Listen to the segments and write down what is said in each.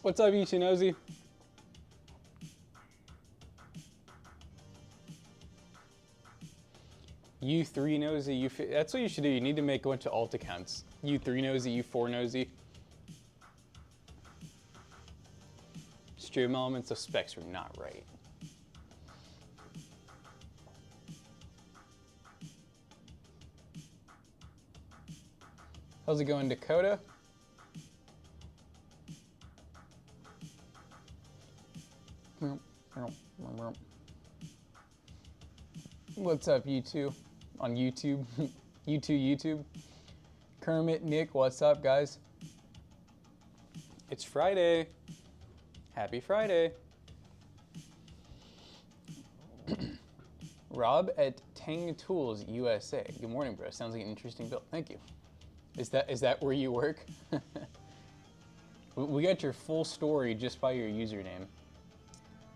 What's up, you nosy? U3 nosy, that's what you should do. You need to make a bunch of alt accounts. U3 nosy, U4 nosy. Stream elements of specs are not right. How's it going, Dakota? What's up, you two? On YouTube. YouTube. Kermit, Nick, what's up, guys? It's Friday. Happy Friday. Rob at Tang Tools USA. Good morning, bro. Sounds like an interesting build. Thank you. Is that where you work? We got your full story just by your username.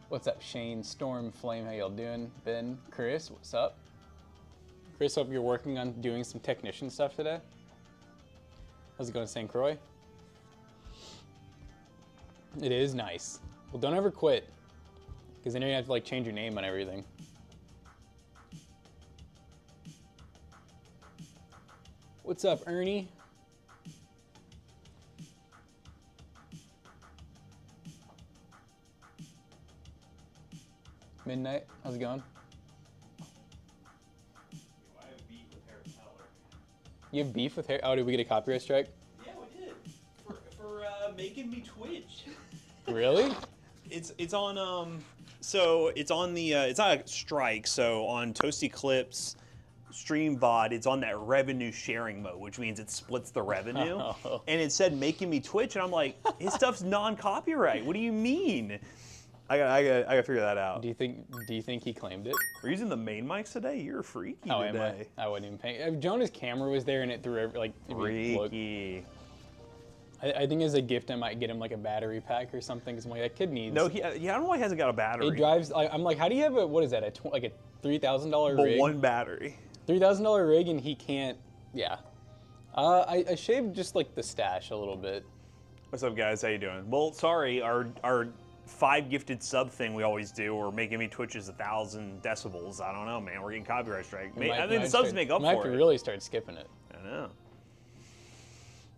What's up, Shane, Storm, Flame? How y'all doing? Ben, Chris, what's up? Chris, hope you're working on doing some technician stuff today. How's it going, St. Croix? It is nice. Well, don't ever quit, because then you're gonna have to like change your name and everything. What's up, Ernie? Midnight, how's it going? I have beef with Harris Heller. You have beef with Harry? Oh, did we get a copyright strike? Yeah, we did. For making me twitch. Really? It's on so it's on the it's not a strike. So on Toasty Clips Stream VOD, it's on that revenue sharing mode, which means it splits the revenue. Oh. And it said making me twitch, and I'm like, his stuff's non-copyright. What do you mean? I gotta figure that out. Do you think he claimed it? We're using the main mics today. You're freaky Oh, today. I wasn't even paying. Jonah's camera was there and it threw like Freaky. I think as a gift I might get him like a battery pack or something because I'm like, that kid needs. No, I don't know why he hasn't got a battery. It drives. I'm like, how do you have a what is that? Like a $3,000 rig? But one battery. $3,000 rig and he can't. Yeah. I shaved just like the stash a little bit. What's up, guys? How you doing? Well, sorry, our 5 gifted sub thing we always do, or making me Twitch is 1,000 decibels. I don't know, man. We're getting copyright strike. I think the subs make up for it. Might have to really start skipping it. I know.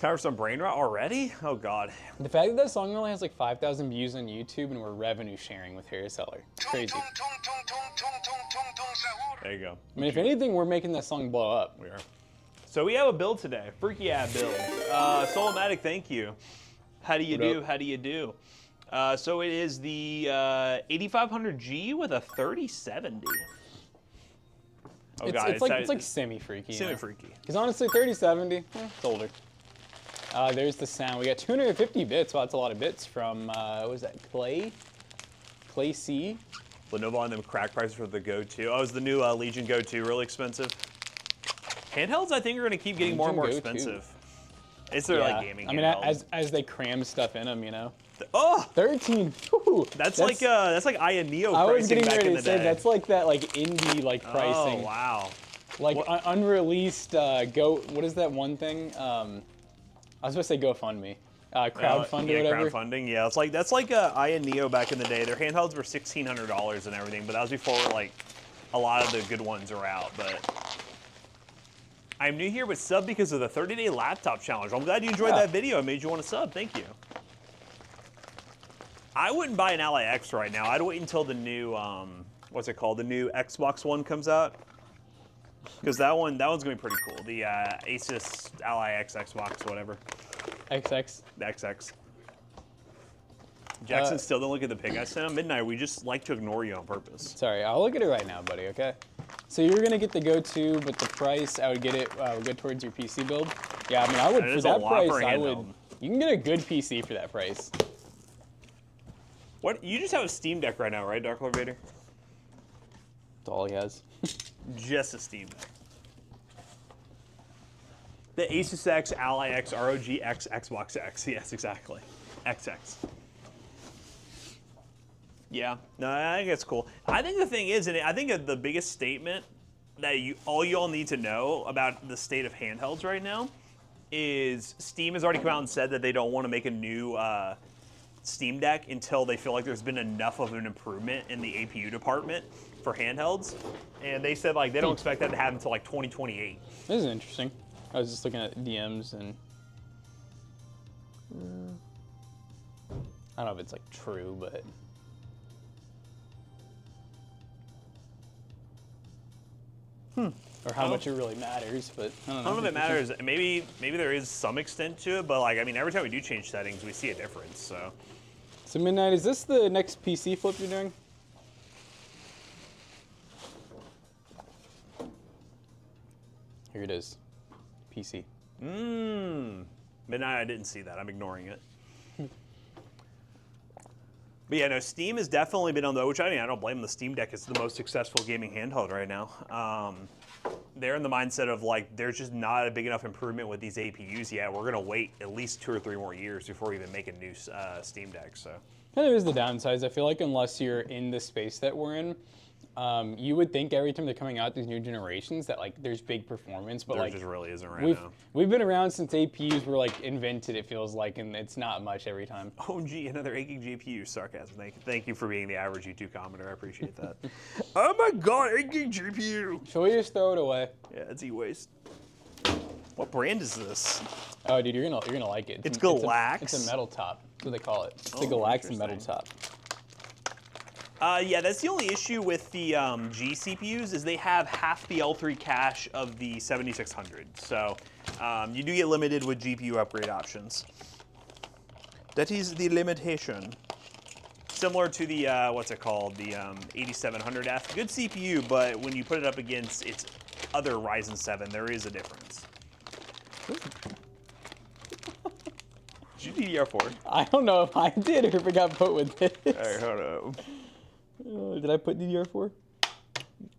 Time for some brain rot already? Oh God. The fact that that song only has like 5,000 views on YouTube and we're revenue sharing with Harris Heller. It's crazy. There you go. I mean, if anything, we're making that song blow up. We are. So we have a build today. Freaky ad build. Solomatic, thank you. How do you do? How do you do? So it is the 8500G with a 3070. Oh God, it's like semi-freaky. Semi-freaky. Because honestly, 3070, it's older. There's the sound. We got 250 bits. Wow, that's a lot of bits from, what was that, Clay C? Lenovo on them crack prices for the Go 2. Oh, is the new Legion Go 2 really expensive? Handhelds, I think, are going to keep getting more and more expensive. It's their like gaming handheld. I mean, as they cram stuff in them, you know. Oh, 13. Whew, that's like Aya Neo pricing back in the day. That's like that like indie like pricing. Oh wow. Like unreleased what is that one thing? I was supposed to say GoFundMe. Crowdfund or whatever. Crowdfunding. Yeah, that's like Aya Neo back in the day. Their handhelds were $1,600 and everything, but that was before like a lot of the good ones are out. But I'm new here, but sub because of the 30-day laptop challenge. I'm glad you enjoyed that video. I made you want to sub. Thank you. I wouldn't buy an Ally X right now. I'd wait until the new what's it called? The new Xbox One comes out. Because that one's gonna be pretty cool. The Asus Ally X Xbox, whatever. XX. The XX. Jackson still didn't look at the pic I sent him. Midnight, we just like to ignore you on purpose. Sorry, I'll look at it right now, buddy, okay? So you were gonna get the Go 2, but the price, I would get it, would go towards your PC build. Yeah, I mean, I would, for that price, I would, you can get a good PC for that price. What, you just have a Steam Deck right now, right, Dark Lord Vader? That's all he has. Just a Steam Deck. The Asus X, Ally X, ROG X, Xbox X. Yes, exactly. XX. Yeah, no, I think it's cool. I think the thing is, and I think the biggest statement that all you all need to know about the state of handhelds right now is Steam has already come out and said that they don't want to make a new Steam Deck until they feel like there's been enough of an improvement in the APU department for handhelds. And they said like they don't expect that to happen until like 2028. This is interesting. I was just looking at DMs and I don't know if it's like true, but or how much it really matters, but I don't know. I don't know if it matters. Maybe there is some extent to it, but like I mean, every time we do change settings, we see a difference. So Midnight, is this the next PC flip you're doing? Here it is, PC. Midnight, I didn't see that. I'm ignoring it. But yeah, no, Steam has definitely been on the, which I mean, I don't blame them. The Steam Deck is the most successful gaming handheld right now. They're in the mindset of like, there's just not a big enough improvement with these APUs yet. We're gonna wait at least 2 or 3 more years before we even make a new Steam Deck, so. And there is the downsides. I feel like unless you're in the space that we're in, you would think every time they're coming out these new generations that like there's big performance, but there like just really isn't right now. We've been around since APUs were like invented, it feels like, and it's not much every time. Oh gee, another 8 gig GPU. Sarcasm. Thank you for being the average YouTube commenter. I appreciate that. Oh my god, 8 gig GPU. Should we just throw it away? Yeah, it's e-waste. What brand is this? Oh, dude, you're gonna like it. It's Galax. It's a metal top. That's what they call it. It's Oh, the Galax metal top. Yeah, that's the only issue with the G CPUs is they have half the L3 cache of the 7600. So you do get limited with GPU upgrade options. That is the limitation. Similar to the, what's it called, the 8700F. Good CPU, but when you put it up against its other Ryzen 7, there is a difference. Did you DDR4? I don't know if I did or if it got put with this. All right, hold on. Did I put DDR4?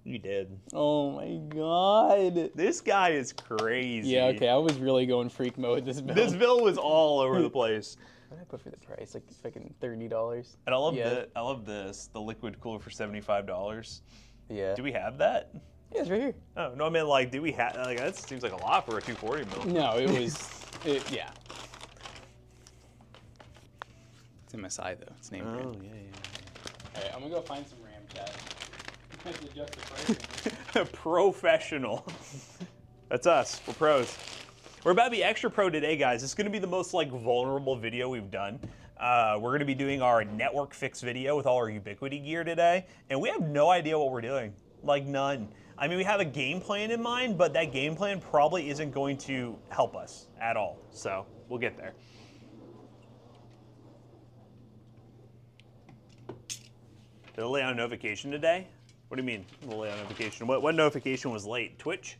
You did. Oh my god. This guy is crazy. Yeah, okay, I was really going freak mode this build. This bill was all over the place. What did I put for the price? Like fucking $30. And I love this. The liquid cooler for $75. Yeah. Do we have that? Yeah, it's right here. Oh no, I mean like, do we have? Like that seems like a lot for a 240 mil. No, it was. Yeah. It's MSI though. It's named. Oh brand. yeah. All right, I'm gonna go find some RAM, chat. Adjust the pricing. Professional. That's us. We're pros. We're about to be extra pro today, guys. It's going to be the most like vulnerable video we've done. We're going to be doing our network fix video with all our Ubiquity gear today, and we have no idea what we're doing. Like none. I mean, we have a game plan in mind, but that game plan probably isn't going to help us at all. So we'll get there. Did it lay on a notification today? What do you mean, lay on notification? What notification was late? Twitch?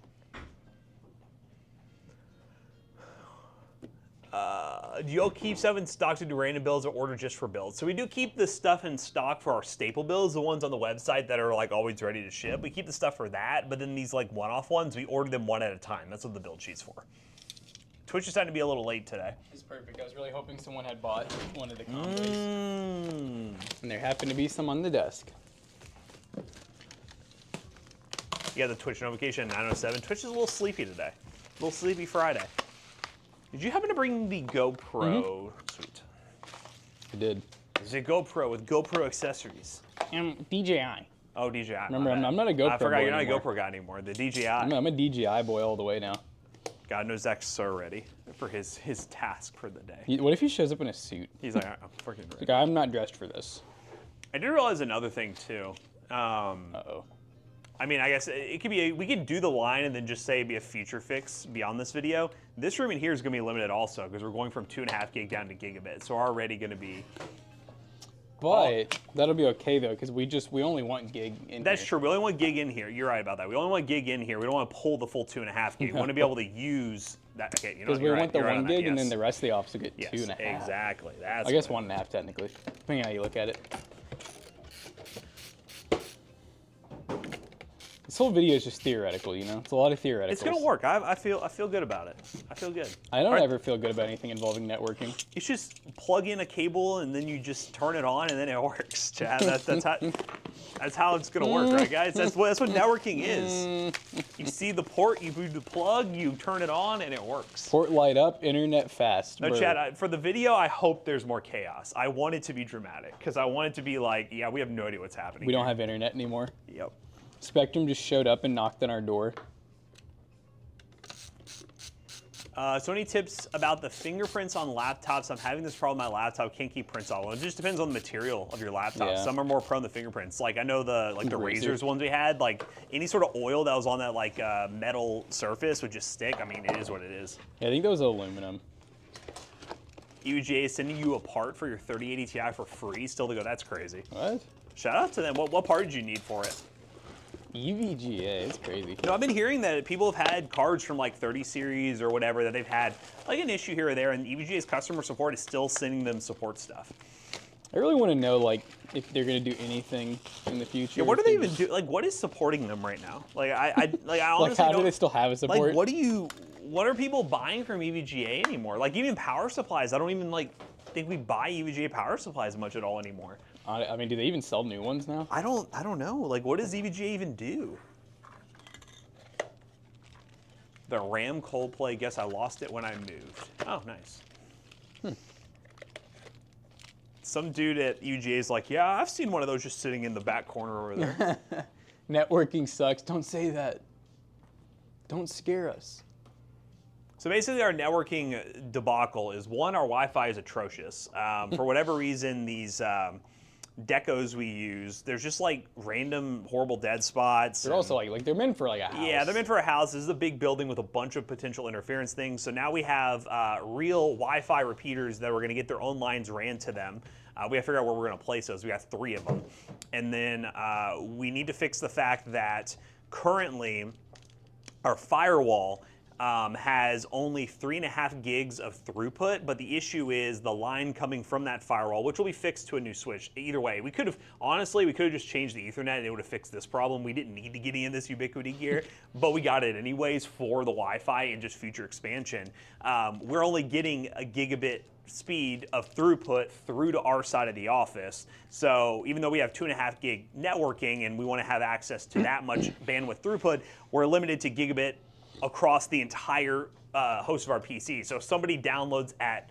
Do you all keep stuff in stock to do random builds or order just for builds? So we do keep the stuff in stock for our staple builds, the ones on the website that are like always ready to ship. We keep the stuff for that, but then these like one-off ones, we order them one at a time. That's what the build sheet's for. Twitch is starting to be a little late today. It's perfect. I was really hoping someone had bought one of the combos. And there happened to be some on the desk. You got the Twitch notification at 9:07. Twitch is a little sleepy today. A little sleepy Friday. Did you happen to bring the GoPro? Sweet. I did. It's a GoPro with GoPro accessories. DJI. Oh, DJI. Remember, I'm not a GoPro I forgot boy you're not anymore. a GoPro guy anymore. The DJI. I'm a DJI boy all the way now. God knows Zach's so ready for his task for the day. What if he shows up in a suit? He's like, I'm freaking ready. Like, I'm not dressed for this. I did realize another thing too. Uh-oh. I mean, I guess it could be, we could do the line and then just say it'd be a feature fix beyond this video. This room in here is gonna be limited also because we're going from 2.5 gig down to gigabit. So we're already gonna be. But that'll be okay though, because we only want gig in That's here. true, we only want gig in here. You're right about that. We only want gig in here. We don't want to pull the full 2.5 gig. We want to be able to use that. Okay, you know, Because we want the 1 gig and then yes. the rest of the office will get Yes, 2.5. exactly. That's I guess what- 1.5 technically, depending on how you look at it. This whole video is just theoretical, you know? It's a lot of theoreticals. It's gonna work. I feel good about it. I feel good. I don't ever feel good about anything involving networking. It's just plug in a cable and then you just turn it on and then it works, Chad. That's how it's gonna work, right, guys? That's what networking is. You see the port, you move the plug, you turn it on, and it works. Port light up, internet fast. No, Chad, for the video, I hope there's more chaos. I want it to be dramatic, because I want it to be like, yeah, we have no idea what's happening. We don't have internet anymore. Yep. Spectrum just showed up and knocked on our door. So any tips about the fingerprints on laptops? I'm having this problem with my laptop, can't keep prints on. Well, it just depends on the material of your laptop. Yeah. Some are more prone to fingerprints. Like I know the razors ones we had, like any sort of oil that was on that like metal surface would just stick. I mean, it is what it is. Yeah, I think that was aluminum. EVGA is sending you a part for your 3080 Ti for free still to go. That's crazy. What? Shout out to them. What part did you need for it? EVGA, it's crazy. No, I've been hearing that people have had cards from like 30 series or whatever that they've had like an issue here or there, and EVGA's customer support is still sending them support stuff. I really want to know like if they're gonna do anything in the future. Yeah, what do they even do? Like, what is supporting them right now? Like, I honestly like, how do they still have a support? Like, what are people buying from EVGA anymore? Like, even power supplies, I don't even like think we buy EVGA power supplies much at all anymore. I mean, do they even sell new ones now? I don't know. Like, what does EVGA even do? The RAM Coldplay, guess I lost it when I moved. Oh, nice. Some dude at EVGA is like, yeah, I've seen one of those just sitting in the back corner over there. Networking sucks. Don't say that. Don't scare us. So basically our networking debacle is, one, our Wi-Fi is atrocious. For whatever reason, these decos we use, there's just like random horrible dead spots. They're also like they're meant for like a house. Yeah, they're meant for a house. This is a big building with a bunch of potential interference things. So now we have real Wi-Fi repeaters that we're going to get their own lines ran to them. We have to figure out where we're going to place those. We got 3 of them. And then we need to fix the fact that currently our firewall has only 3.5 gigs of throughput, but the issue is the line coming from that firewall, which will be fixed to a new switch. Either way, we could have just changed the Ethernet and it would have fixed this problem. We didn't need to get in this Ubiquiti gear, but we got it anyways for the Wi-Fi and just future expansion. We're only getting a gigabit speed of throughput through to our side of the office. So even though we have 2.5 gig networking and we want to have access to that much bandwidth throughput, we're limited to gigabit across the entire host of our PC. So if somebody downloads at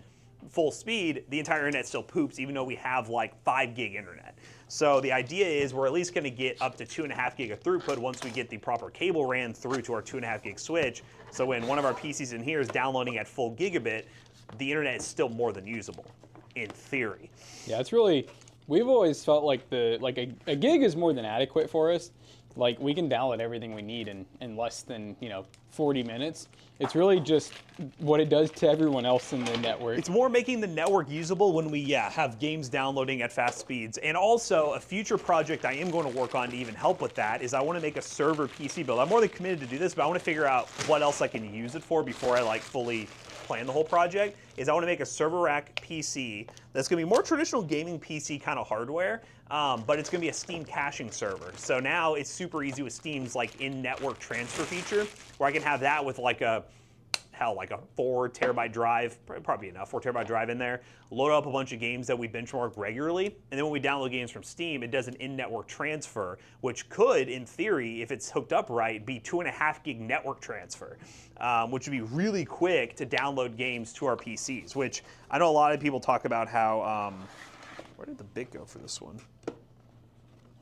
full speed, the entire internet still poops, even though we have like 5 gig internet. So the idea is we're at least going to get up to 2.5 gig of throughput once we get the proper cable ran through to our 2.5 gig switch. So when one of our PCs in here is downloading at full gigabit, the internet is still more than usable, in theory. Yeah, it's really, we've always felt like a gig is more than adequate for us. Like, we can download everything we need in less than, 40 minutes. It's really just what it does to everyone else in the network. It's more making the network usable when we have games downloading at fast speeds. And also, a future project I am going to work on to even help with that is I want to make a server PC build. I'm more than committed to do this, but I want to figure out what else I can use it for before I fully plan the whole project. Is I want to make a server rack PC that's going to be more traditional gaming PC kind of hardware, but it's going to be a Steam caching server. So now it's super easy with Steam's in-network transfer feature, where I can have that with like a 4 terabyte drive, probably enough, 4 terabyte drive in there, load up a bunch of games that we benchmark regularly, and then when we download games from Steam, it does an in-network transfer, which could, in theory, if it's hooked up right, be 2.5 gig network transfer, which would be really quick to download games to our PCs, which I know a lot of people talk about how, where did the bit go for this one?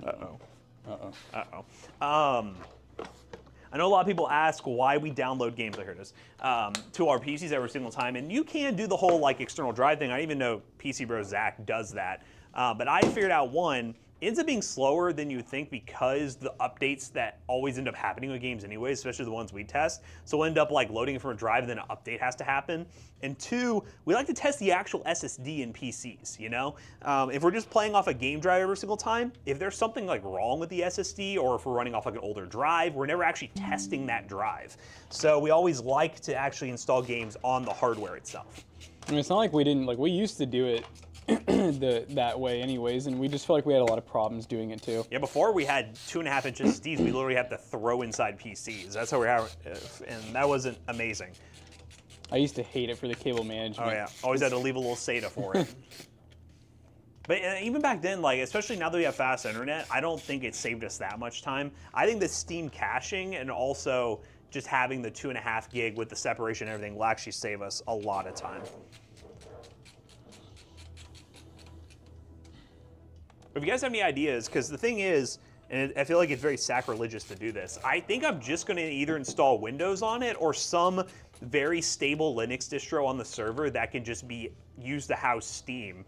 Uh-oh. Uh-oh. Uh-oh. I know a lot of people ask why we download games, I heard this, to our PCs every single time, and you can do the whole external drive thing. I even know PCBros Zach does that, but I figured out one, it ends up being slower than you would think because the updates that always end up happening with games anyway, especially the ones we test. So we'll end up loading it from a drive and then an update has to happen. And 2, we like to test the actual SSD in PCs, If we're just playing off a game drive every single time, if there's something wrong with the SSD or if we're running off an older drive, we're never actually testing that drive. So we always like to actually install games on the hardware itself. I mean, it's not like we didn't, like, we used to do it that way anyways, and we just felt like we had a lot of problems doing it too. Yeah, before we had 2.5-inch SSDs, we literally had to throw inside PCs. That's how we are, and that wasn't amazing. I used to hate it for the cable management. Oh yeah, always had to leave a little SATA for it. But even back then, like, especially now that we have fast internet, I don't think it saved us that much time. I think the Steam caching and also just having the 2.5 gig with the separation and everything will actually save us a lot of time. If you guys have any ideas, because the thing is, and I feel like it's very sacrilegious to do this, I think I'm just going to either install Windows on it or some very stable Linux distro on the server that can just be used to house Steam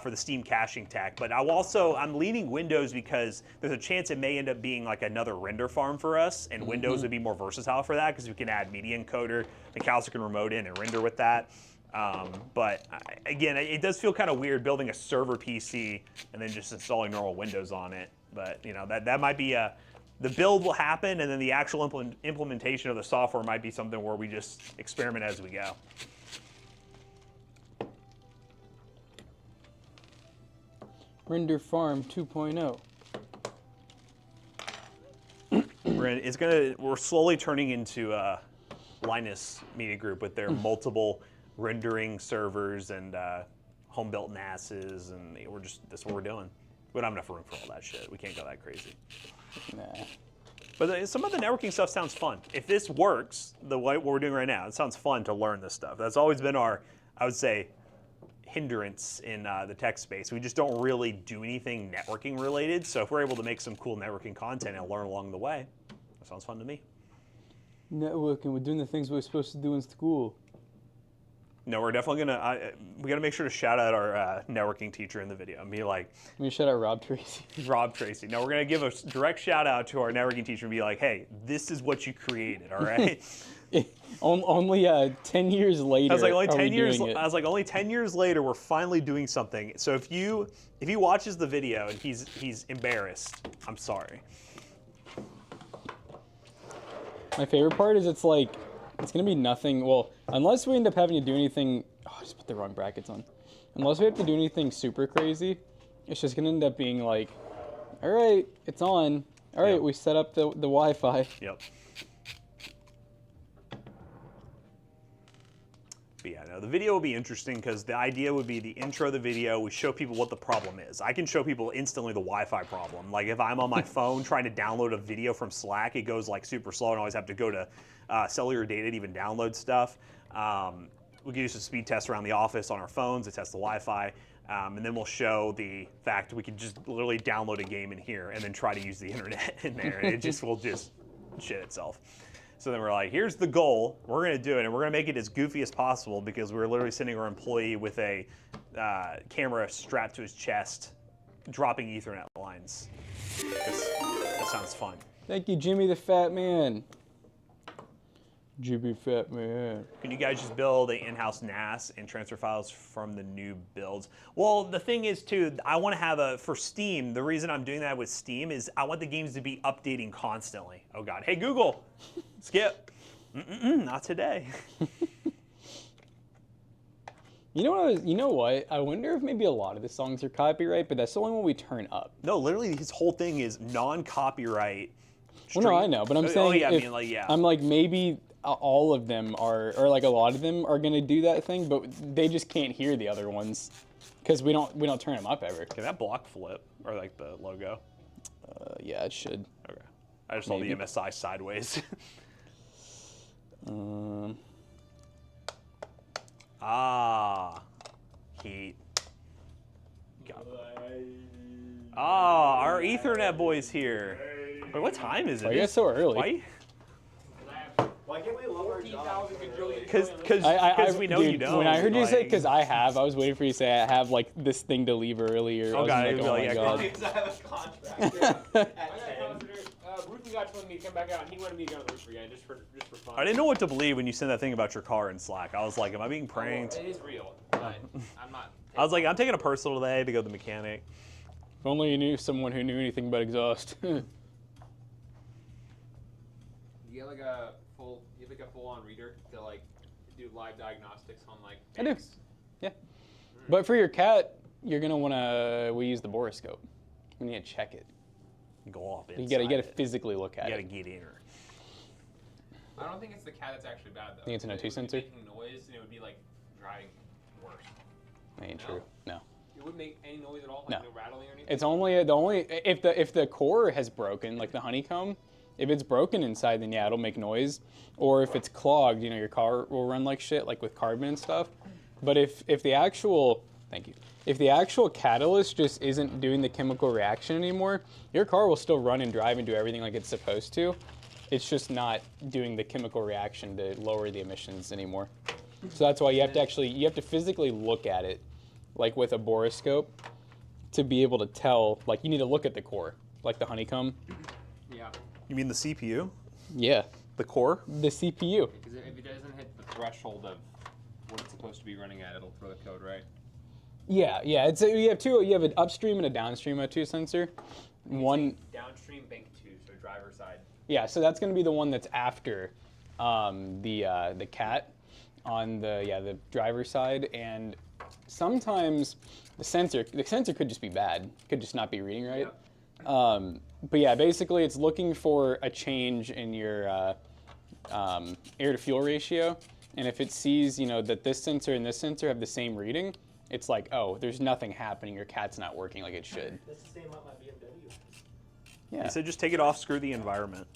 for the Steam caching tech. But I'm leaning Windows because there's a chance it may end up being like another render farm for us, and Windows would be more versatile for that because we can add media encoder, and Calcer can remote in and render with that. But again, it does feel kind of weird building a server PC and then just installing normal Windows on it. But you know, that might be the build will happen, and then the actual implementation of the software might be something where we just experiment as we go. Render Farm 2.0. We're slowly turning into Linus Media Group with their multiple rendering servers and home-built NASs, and that's what we're doing. We don't have enough room for all that shit. We can't go that crazy. Nah. But some of the networking stuff sounds fun. If this works, what we're doing right now, it sounds fun to learn this stuff. That's always been our, I would say, hindrance in the tech space. We just don't really do anything networking related. So if we're able to make some cool networking content and learn along the way, that sounds fun to me. Networking, we're doing the things we're supposed to do in school. No, we're definitely gonna. We gotta make sure to shout out our networking teacher in the video and be like, I'm gonna shout out Rob Tracy. Rob Tracy. No, we're gonna give a direct shout out to our networking teacher and be like, hey, this is what you created, all right? Only 10 years later. I was like, only 10 years later, we're finally doing something. So if he watches the video and he's embarrassed, I'm sorry. My favorite part is it's gonna be nothing. Well, unless we end up having to do anything. Oh, I just put the wrong brackets on. Unless we have to do anything super crazy, it's just gonna end up being like, all right, it's on. All right, we set up the Wi-Fi. Yep. But yeah, no, the video will be interesting because the idea would be the intro of the video, we show people what the problem is. I can show people instantly the Wi-Fi problem. Like if I'm on my phone trying to download a video from Slack, it goes like super slow and I always have to go to cellular data to even download stuff. We can do some speed tests around the office on our phones to test the Wi-Fi. And then we'll show the fact we can just literally download a game in here and then try to use the internet in there. And it will just shit itself. So then we're like, here's the goal. We're going to do it, and we're going to make it as goofy as possible because we're literally sending our employee with a camera strapped to his chest, dropping Ethernet lines. That sounds fun. Thank you, Jimmy the Fat Man. Jimmy Fat Man. Can you guys just build an in-house NAS and transfer files from the new builds? Well, the thing is, too, I want to have for Steam, the reason I'm doing that with Steam is I want the games to be updating constantly. Oh, God. Hey, Google, skip. Not today. You know what? I wonder if maybe a lot of the songs are copyright, but that's the only one we turn up. No, literally, his whole thing is non-copyright. Well, no, I know, but I'm saying, I'm like, maybe all of them are, or like a lot of them are gonna do that thing, but they just can't hear the other ones because we don't turn them up ever. Can that block flip or like the logo? Yeah, it should. Okay. I just saw the MSI sideways. Heat. Our Ethernet boy's here. Wait, what time is it? Why are you guys so early? Why can't we lower 14,000 quadrillion? Because we know you don't. When I heard you say, because I was waiting for you to say I have like this thing to leave earlier. Oh, God. Like, oh my God. Because I have a contract at 10. Roofing guy told me to come back out, and he wanted me to go to the roof again, just for fun. I didn't know what to believe when you sent that thing about your car in Slack. I was like, am I being pranked? It is real, but I'm not. I was like, I'm taking a personal today to go to the mechanic. If only you knew someone who knew anything about exhaust. You have like a full-on reader to like do live diagnostics on like I do. Yeah. But for your cat, you're gonna wanna. We use the borescope. We need to check it. Go off You gotta physically look at You it. gotta get in her. I don't think it's the cat that's actually bad though. Think it's an O2 It would be sensor? making noise, and it would be like driving worse. Ain't No. true. No. It wouldn't make any noise at all, like No. no rattling or anything. It's only the only if the core has broken, like the honeycomb. If it's broken inside, then yeah, it'll make noise. Or if it's clogged, you know, your car will run like shit, like with carbon and stuff. But if the actual if the actual catalyst just isn't doing the chemical reaction anymore, your car will still run and drive and do everything like it's supposed to. It's just not doing the chemical reaction to lower the emissions anymore. So that's why you have to physically look at it, like with a borescope, to be able to tell. Like you need to look at the core, like the honeycomb. Yeah. You mean the CPU? Yeah, The core? the CPU. Because if it doesn't hit the threshold of what it's supposed to be running at, it'll throw the code, right? Yeah. It's you have two. You have an upstream and a downstream O2 sensor. One. Downstream bank 2, so driver side. Yeah, so that's going to be the one that's after the cat on the driver's side, and sometimes the sensor could just be bad, could just not be reading right. Yeah. But yeah, basically it's looking for a change in your air to fuel ratio, and if it sees that this sensor and this sensor have the same reading, it's like, oh, there's nothing happening. Your cat's not working like it should. That's the same on my BMW. Yeah. So just take it off, screw the environment.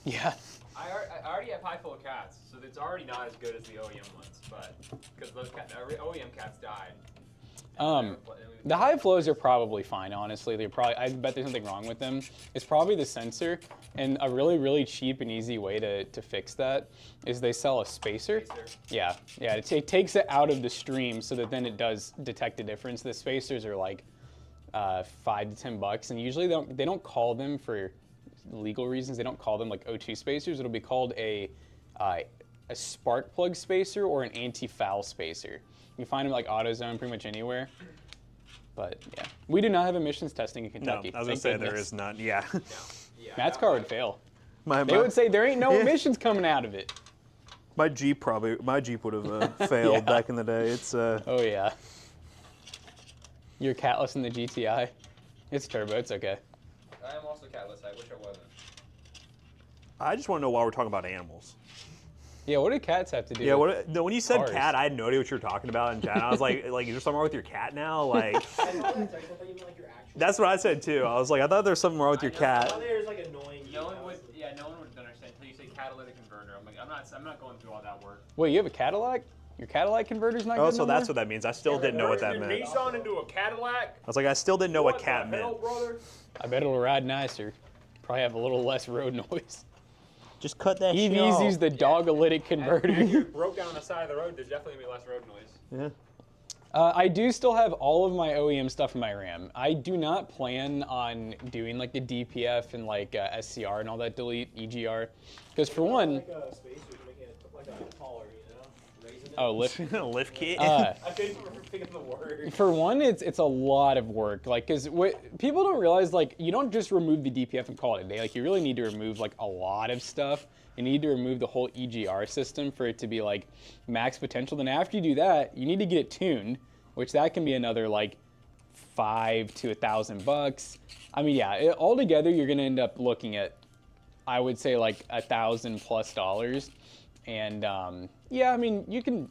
Yeah. I already have high flow cats, so it's already not as good as the OEM ones, but because those OEM cats died. The high flows are probably fine, honestly. I bet there's nothing wrong with them. It's probably the sensor, and a really, really cheap and easy way to fix that is they sell a spacer. Yeah, it takes it out of the stream so that then it does detect a difference. The spacers are like $5 to $10, and usually they don't call them for legal reasons. They don't call them like O2 spacers. It'll be called a spark plug spacer or an anti-foul spacer. You find them like AutoZone pretty much anywhere. But yeah, we do not have emissions testing in No, Kentucky. I was gonna say there is none. Yeah. Yeah, Matt's car would fail. my They would say there ain't no Yeah. emissions coming out of it. my Jeep would have failed Yeah. back in the day. It's Oh yeah. You're catless in the GTI. It's turbo. It's okay. I am also catless. I wish I wasn't. I just want to know why we're talking about animals. Yeah. What do cats have to do? Yeah, with- when you said cars. cat, I had no idea what you were talking about in chat. I was like, is there something wrong with your cat now? Like, I saw that text. I thought you meant like your actual. that's what I said too. I was like, I thought there was something wrong with your I cat. thought there's like annoying. No one would understand until you say catalytic converter. I'm not going through all that work. Wait, you have a Cadillac? Your Cadillac converter's not Oh, good so no that's more? what that means. I still didn't know what that Turn meant. your Nissan into a Cadillac. I was like, I still didn't know what the cat hell, meant. brother? I bet it'll ride nicer. Probably have a little less road noise. Just cut that shit EVs off. use the dog-lytic If converter. you broke down on the side of the road, there's definitely gonna be less road noise. Yeah. I do still have all of my OEM stuff in my RAM. I do not plan on doing like the DPF and like SCR and all that delete, EGR. Because for one, Like a spacer to make it look like a taller, Raising it. oh, lift. Lift kit. I couldn't remember picking the word. For one, it's a lot of work. Like, cause what people don't realize, like, you don't just remove the DPF and call it a day. Like, you really need to remove like a lot of stuff. You need to remove the whole EGR system for it to be like max potential. Then after you do that, you need to get it tuned, which that can be another like $500 to $1,000. I mean, yeah, altogether you're gonna end up looking at, I would say like $1,000+. And yeah, I mean, you can.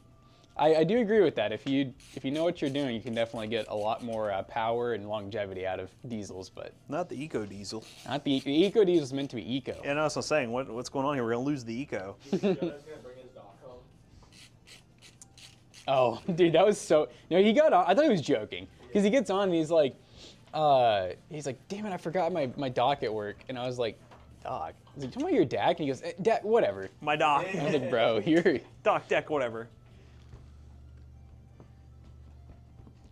I do agree with that. If you know what you're doing, you can definitely get a lot more power and longevity out of diesels, but Not the eco diesel. not the eco diesel is meant to be eco. And I was saying, what's going on here? We're gonna lose the eco. Jonas gonna bring his dog home. Oh, dude, that was so. No, he got on. I thought he was joking because he gets on and he's like, damn it, I forgot my dock at work, and I was like, dog. I was like, talking about your DAC, and he goes, Dad, whatever. My dock. I was like, bro, you're Dock deck, whatever.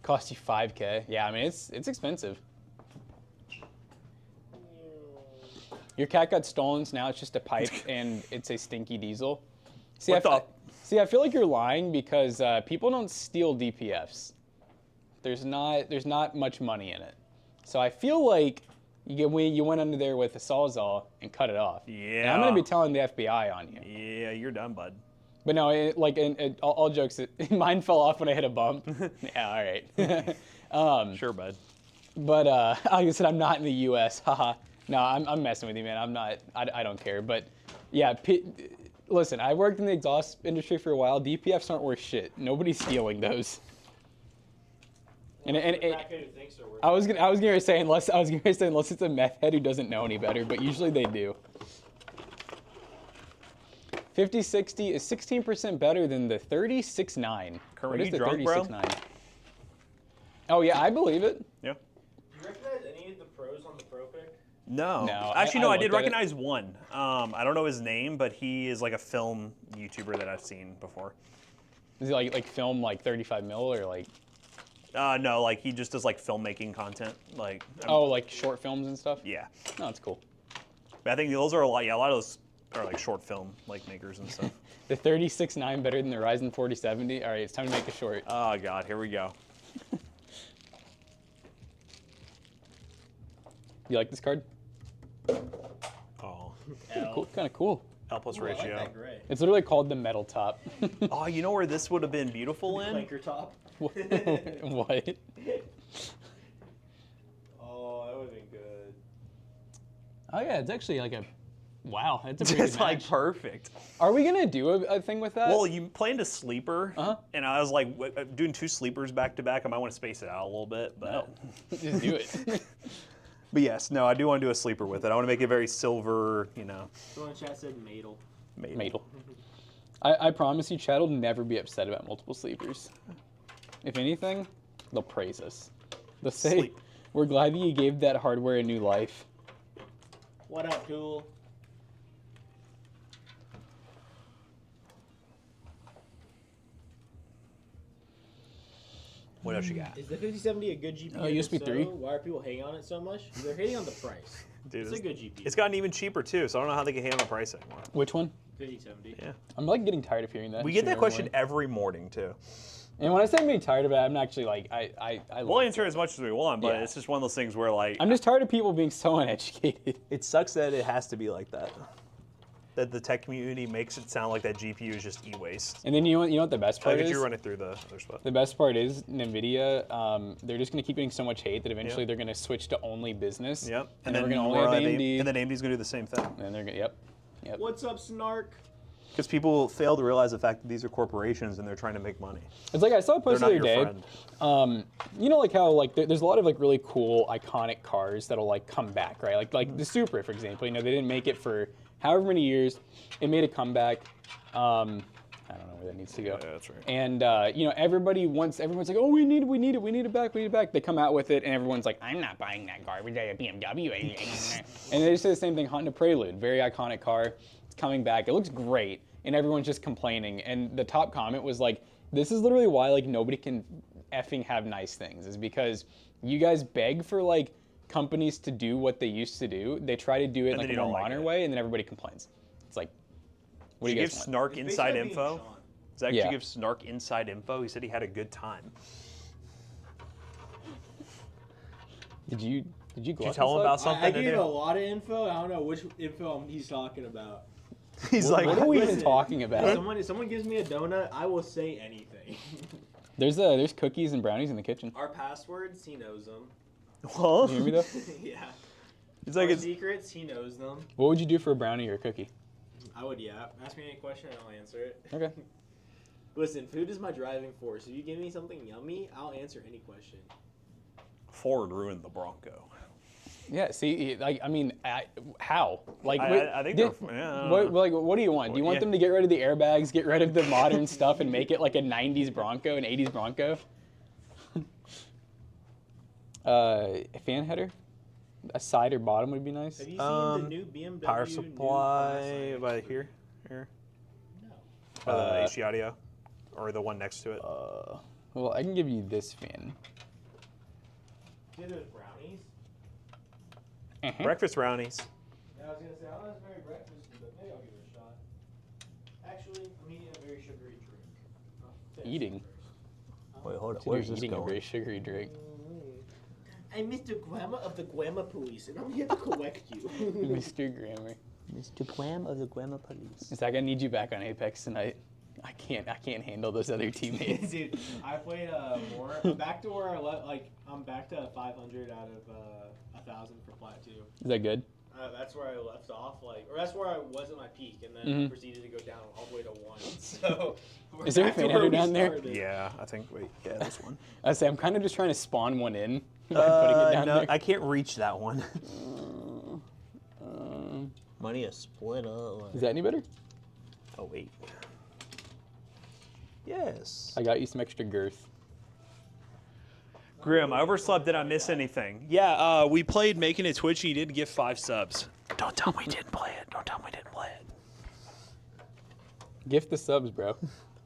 cost you $5K. Yeah, I mean it's expensive. Your cat got stolen, so now it's just a pipe and it's a stinky diesel. See, What I feel like you're lying because people don't steal DPFs. There's not much money in it. So I feel like you went under there with a Sawzall and cut it off. Yeah. And I'm gonna be telling the FBI on you. Yeah, you're done, bud. But no, all jokes, mine fell off when I hit a bump. Yeah, all right. Sure, bud. But like I said, I'm not in the U.S. Haha. No, I'm messing with you, man. I'm not. I don't care. But yeah, listen, I worked in the exhaust industry for a while. DPFs aren't worth shit. Nobody's stealing those. I was gonna say unless it's a meth head who doesn't know any better, but usually they do. 5060 is 16% better than the 3069. Kurt, What are is you the drunk, bro? 3069? Oh yeah, I believe it. Yeah. Do you recognize any of the pros on the Pro Pick? No. No, Actually, I I did looked at it. recognize one. I don't know his name, but he is like a film YouTuber that I've seen before. Is it like film like 35 mil or like? No, like he just does like filmmaking content. Like. Like short films and stuff. Yeah. No, that's cool. But I think those are a lot. Yeah, a lot of those are like short film like makers and stuff. The 3069 better than the Ryzen 4070. All right, it's time to make a short. Oh God, here we go. You like this card? Oh. Cool, kind of cool. L plus Ooh, I like ratio. that gray. It's literally called the metal top. Oh, you know where this would have been beautiful in? Clanker top. What? Oh, that would have been good. Oh yeah, it's actually like a. Wow, that's a pretty It's good like match. perfect. Are we gonna do a thing with that? Well, you planned a sleeper, Uh-huh. and I was like, doing 2 sleepers back to back. I might want to space it out a little bit, but. No. Just do it. But yes, no, I do want to do a sleeper with it. I want to make it very silver, you know. Someone in chat said Madel. Madel. I promise you, Chad will never be upset about multiple sleepers. If anything, they'll praise us. They'll say, Sleep. "We're glad that you gave that hardware a new life." What up, Tool? What else you got? Is the 5070 a good GPU? USB If so, 3. Why are people hating on it so much? They're hating on the price. Dude, It's a good GPU. It's gotten even cheaper too, so I don't know how they can handle the price anymore. Which one? 5070. Yeah. I'm like getting tired of hearing that. We get shit that every question morning. every morning too. And when I say I'm getting tired of it, I'm actually like I We'll like answer as much as we want, but Yeah. it's just one of those things where like I'm just tired of people being so uneducated. it sucks that it has to be like that. That the tech community makes it sound like that GPU is just e-waste. And then you know what the best I part get is? you running through the other stuff. The best part is NVIDIA, they're just going to keep getting so much hate that eventually they're going to switch to only business. Yep. And then we're going to only have AMD. And then AMD's gonna do the same thing. And then they're going to, yep. What's up, Snark? Because people fail to realize the fact that these are corporations and they're trying to make money. It's like I saw a post the They're other not day. your friend. You know, like how like there's a lot of like really cool iconic cars that'll like come back, right? Like the Supra, for example. You know, they didn't make it for however many years. It made a comeback. I don't know where that needs to go. Yeah, that's right. And you know, everyone's like, oh, we need it back. They come out with it, and everyone's like, I'm not buying that garbage. I have BMW. And they just say the same thing. Honda Prelude, very iconic car. It's coming back. It looks great, and everyone's just complaining. And the top comment was like, this is literally why like nobody can effing have nice things, is because you guys beg for like companies to do what they used to do. They try to do it And like then a you more don't like modern it. way, and then everybody complains. It's like, what do you Did you guys give want? Snark It's inside basically being info? Sean. Zach, Yeah. did you give Snark inside info? He said he had a good time. Did you Did you gloss tell him this about up? something I to gave do? a lot of info. I don't know which info he's talking about. He's What, like, what are we even Listen, talking If about? someone gives me a donut, I will say anything. There's cookies and brownies in the kitchen. Our passwords, he knows them. huh? You hear me though? Yeah. He's like, Our it's, secrets, he knows them. What would you do for a brownie or a cookie? I would, yeah. Ask me any question, and I'll answer it. Okay. Listen, food is my driving force. If you give me something yummy, I'll answer any question. Ford ruined the Bronco. Yeah. See, like, I mean, how? Like, I think did- they're. Yeah, what do you want? Do you want Yeah. them to get rid of the airbags, get rid of the modern stuff, and make it like a '90s Bronco, an '80s Bronco? A fan header, a side or bottom would be nice. Have you seen the new BMW Power new supply class? by here, No. by the HC audio, or the one next to it. Well, I can give you this fan. See those brownies? Breakfast brownies. Yeah, I was gonna say I don't know if it's very breakfast, but maybe I'll give it a shot. Actually, I'm eating a very sugary drink. I'll finish Eating? it first. Wait, hold up. So you're eating a very sugary drink. I'm Mr. Grammar of the Grammar Police, and I'm here to correct you. Mr. Grammar. Mr. Graham of the Grammar Police. Is that gonna need you back on Apex tonight? I can't handle those other teammates. Dude, I played more. I'm back to where I'm back to 500 out of 1,000 for plat 2. Is that good? That's where I left off, or that's where I was at my peak, and then I proceeded to go down all the way to 1. So, is there a fan header down there? Yeah, I think. Wait, yeah, this one. I say I'm kind of just trying to spawn one in. By putting it down no, there. I can't reach that one. Money is split up. Is that any better? Oh wait. Yes. I got you some extra girth. Grim, I overslept. Did I miss anything? Yeah, we played Making It Twitch. And you did give 5 subs. Don't tell me we didn't play it. Don't tell me we didn't play it. Gift the subs, bro.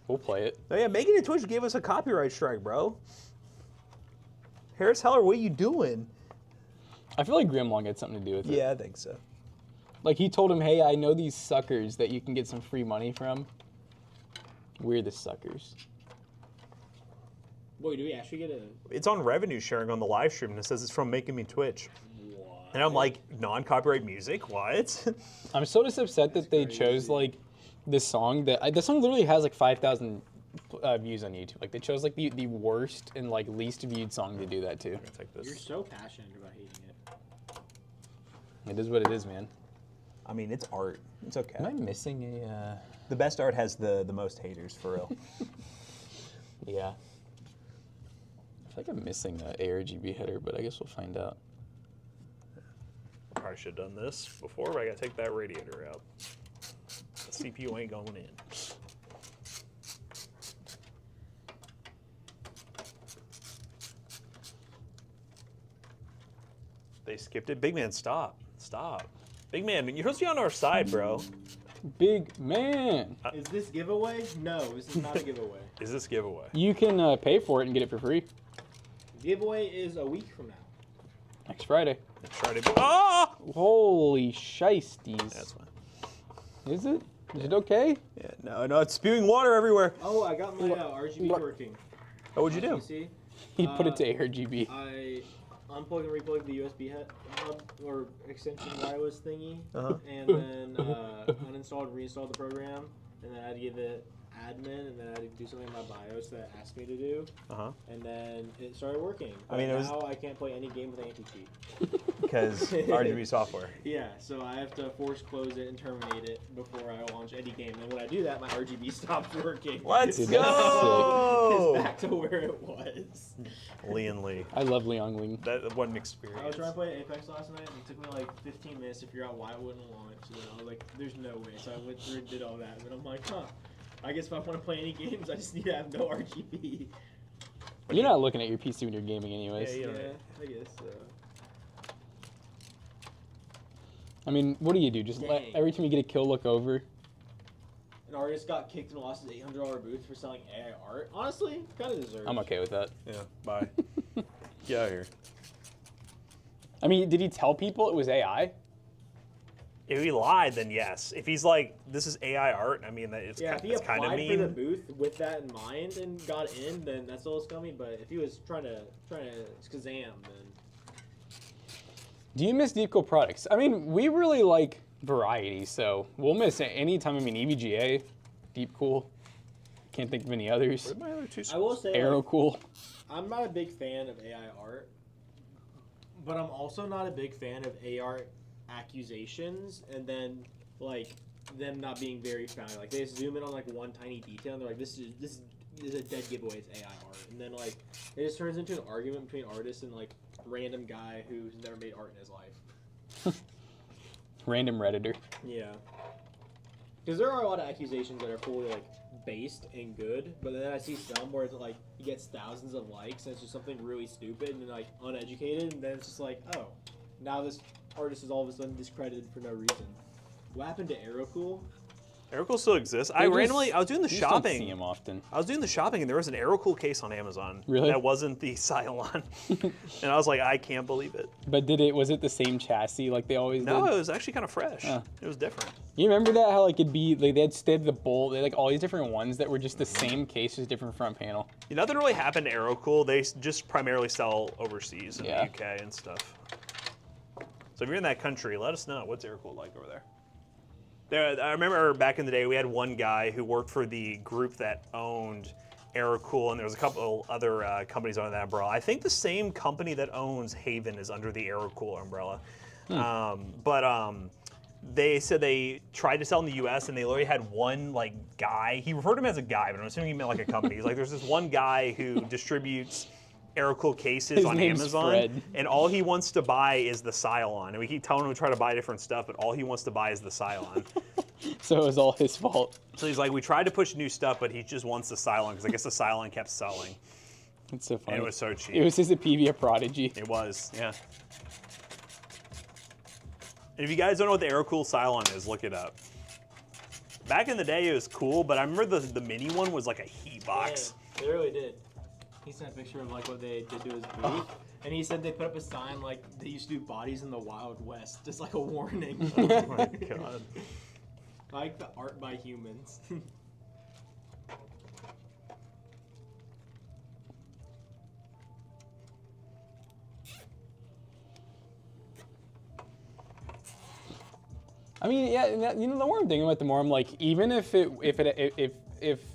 We'll play it. Oh yeah, Making It Twitch gave us a copyright strike, bro. Harris Heller, what are you doing? I feel like Grimlong had something to do with it. Yeah, I think so. Like he told him, hey, I know these suckers that you can get some free money from. We're the suckers. Boy, do we actually get a... It's on revenue sharing on the live stream, and it says it's from Making Me Twitch. What? And I'm like, non-copyright music? What? I'm so just upset that they chose like this song that this song literally has like 5,000 views on YouTube. Like they chose like the worst and like least viewed song to do that to. Take this. You're so passionate about hating it. It is what it is, man. I mean, it's art. It's okay. Am I missing a? The best art has the most haters, for real. Yeah. I feel like I'm missing an ARGB header, but I guess we'll find out. Probably should have done this before, but I gotta take that radiator out. The CPU ain't going in. They skipped it. Big man, stop. Stop. Big man, you're supposed to be on our side, bro. Big man. Is this giveaway? No, this is not a giveaway. Is this giveaway? You can pay for it and get it for free Giveaway is a week from now. next Friday. Let's try to. Ah! Holy shiesties. That's fine. Is it? Is it okay? Yeah, no, it's spewing water everywhere. Oh, I got my RGB working. Oh, what'd you do? See? He put it to ARGB. I unplugged and replugged the USB hub or extension wireless thingy, Uh-huh. and then uninstalled, reinstalled the program, and then I had to give it admin, and then I had to do something in my BIOS that it asked me to do, Uh-huh. and then it started working. I mean, But it was- now I can't play any game with anti-cheat. Because RGB software. Yeah, so I have to force close it and terminate it before I launch any game. And when I do that, my RGB stops working. Let's Dude, that's go! It's back to where it was. Leon Lee. I love Liang Ling. That wasn't experience. I was trying to play Apex last night, and it took me like 15 minutes to figure out why it wouldn't launch. And then I was like, there's no way. So I went through and did all that. And then I'm like, huh. I guess if I want to play any games, I just need to have no RGB. You're not looking at your PC when you're gaming anyways. Yeah, Yeah, I guess so. I mean, what do you do? Just let Dang. every time you get a kill look over? An artist got kicked and lost his $800 booth for selling AI art. Honestly, kind of deserved. I'm okay with that. Yeah, bye. Get out of here. I mean, did he tell people it was AI? If he lied, then yes. If he's like, this is AI art, I mean, it's Yeah, if he kind of applied for the mean. booth with that in mind and got in, then that's all it's coming. But if he was trying to Shazam, then Do you miss Deep Cool products? I mean, we really like variety, so we'll miss it anytime. I mean, EVGA, Deep Cool. Can't think of any others. Where'd my other two I will say Aero like, Cool. I'm not a big fan of AI art, but I'm also not a big fan of AR accusations and then like them not being very founded. Like they just zoom in on like one tiny detail and they're like, this is a dead giveaway. It's AI art, and then like it just turns into an argument between artists and like random guy who's never made art in his life. Random Redditor. Yeah. Because there are a lot of accusations that are fully like based and good, but then I see some where it's like he gets thousands of likes and it's just something really stupid and like uneducated, and then it's just like, oh, now this artist is all of a sudden discredited for no reason. What happened to Aerocool? Aerocool still exists. I was doing the you just don't see shopping. him often. I was doing the shopping and there was an Aerocool case on Amazon. Really? That wasn't the Cylon. And I was like, I can't believe it. But was it the same chassis like they always No, did? it was actually kind of fresh. Huh. It was different. You remember that? How like it'd be like they had the bolt, they had like all these different ones that were just the same case, just different front panel. Nothing really happened to Aerocool. They just primarily sell overseas in Yeah. the UK and stuff. So if you're in that country, let us know. What's Aerocool like over there? I remember back in the day, we had one guy who worked for the group that owned Aerocool, and there was a couple other companies under that umbrella. I think the same company that owns Haven is under the Aerocool umbrella. They said they tried to sell in the U.S. and they literally had one like guy. He referred to him as a guy, but I'm assuming he meant like a company. He's like, there's this one guy who distributes Aerocool cases His on name's Amazon, Fred. and all he wants to buy is the Cylon. And we keep telling him to try to buy different stuff, but all he wants to buy is the Cylon. So it was all his fault. So he's like, we tried to push new stuff, but he just wants the Cylon because I guess the Cylon kept selling. It's so funny. And it was so cheap. It was his Apevia prodigy. It was, yeah. And if you guys don't know what the Aerocool Cylon is, look it up. Back in the day, it was cool, but I remember the mini one was like a heat box. Yeah, they really did. He sent a picture of like what they did to his booth, and he said they put up a sign like they used to do bodies in the Wild West, just like a warning. Oh my god. I like the art by humans. I mean, yeah, you know, the more I'm thinking about it, the more I'm like, even if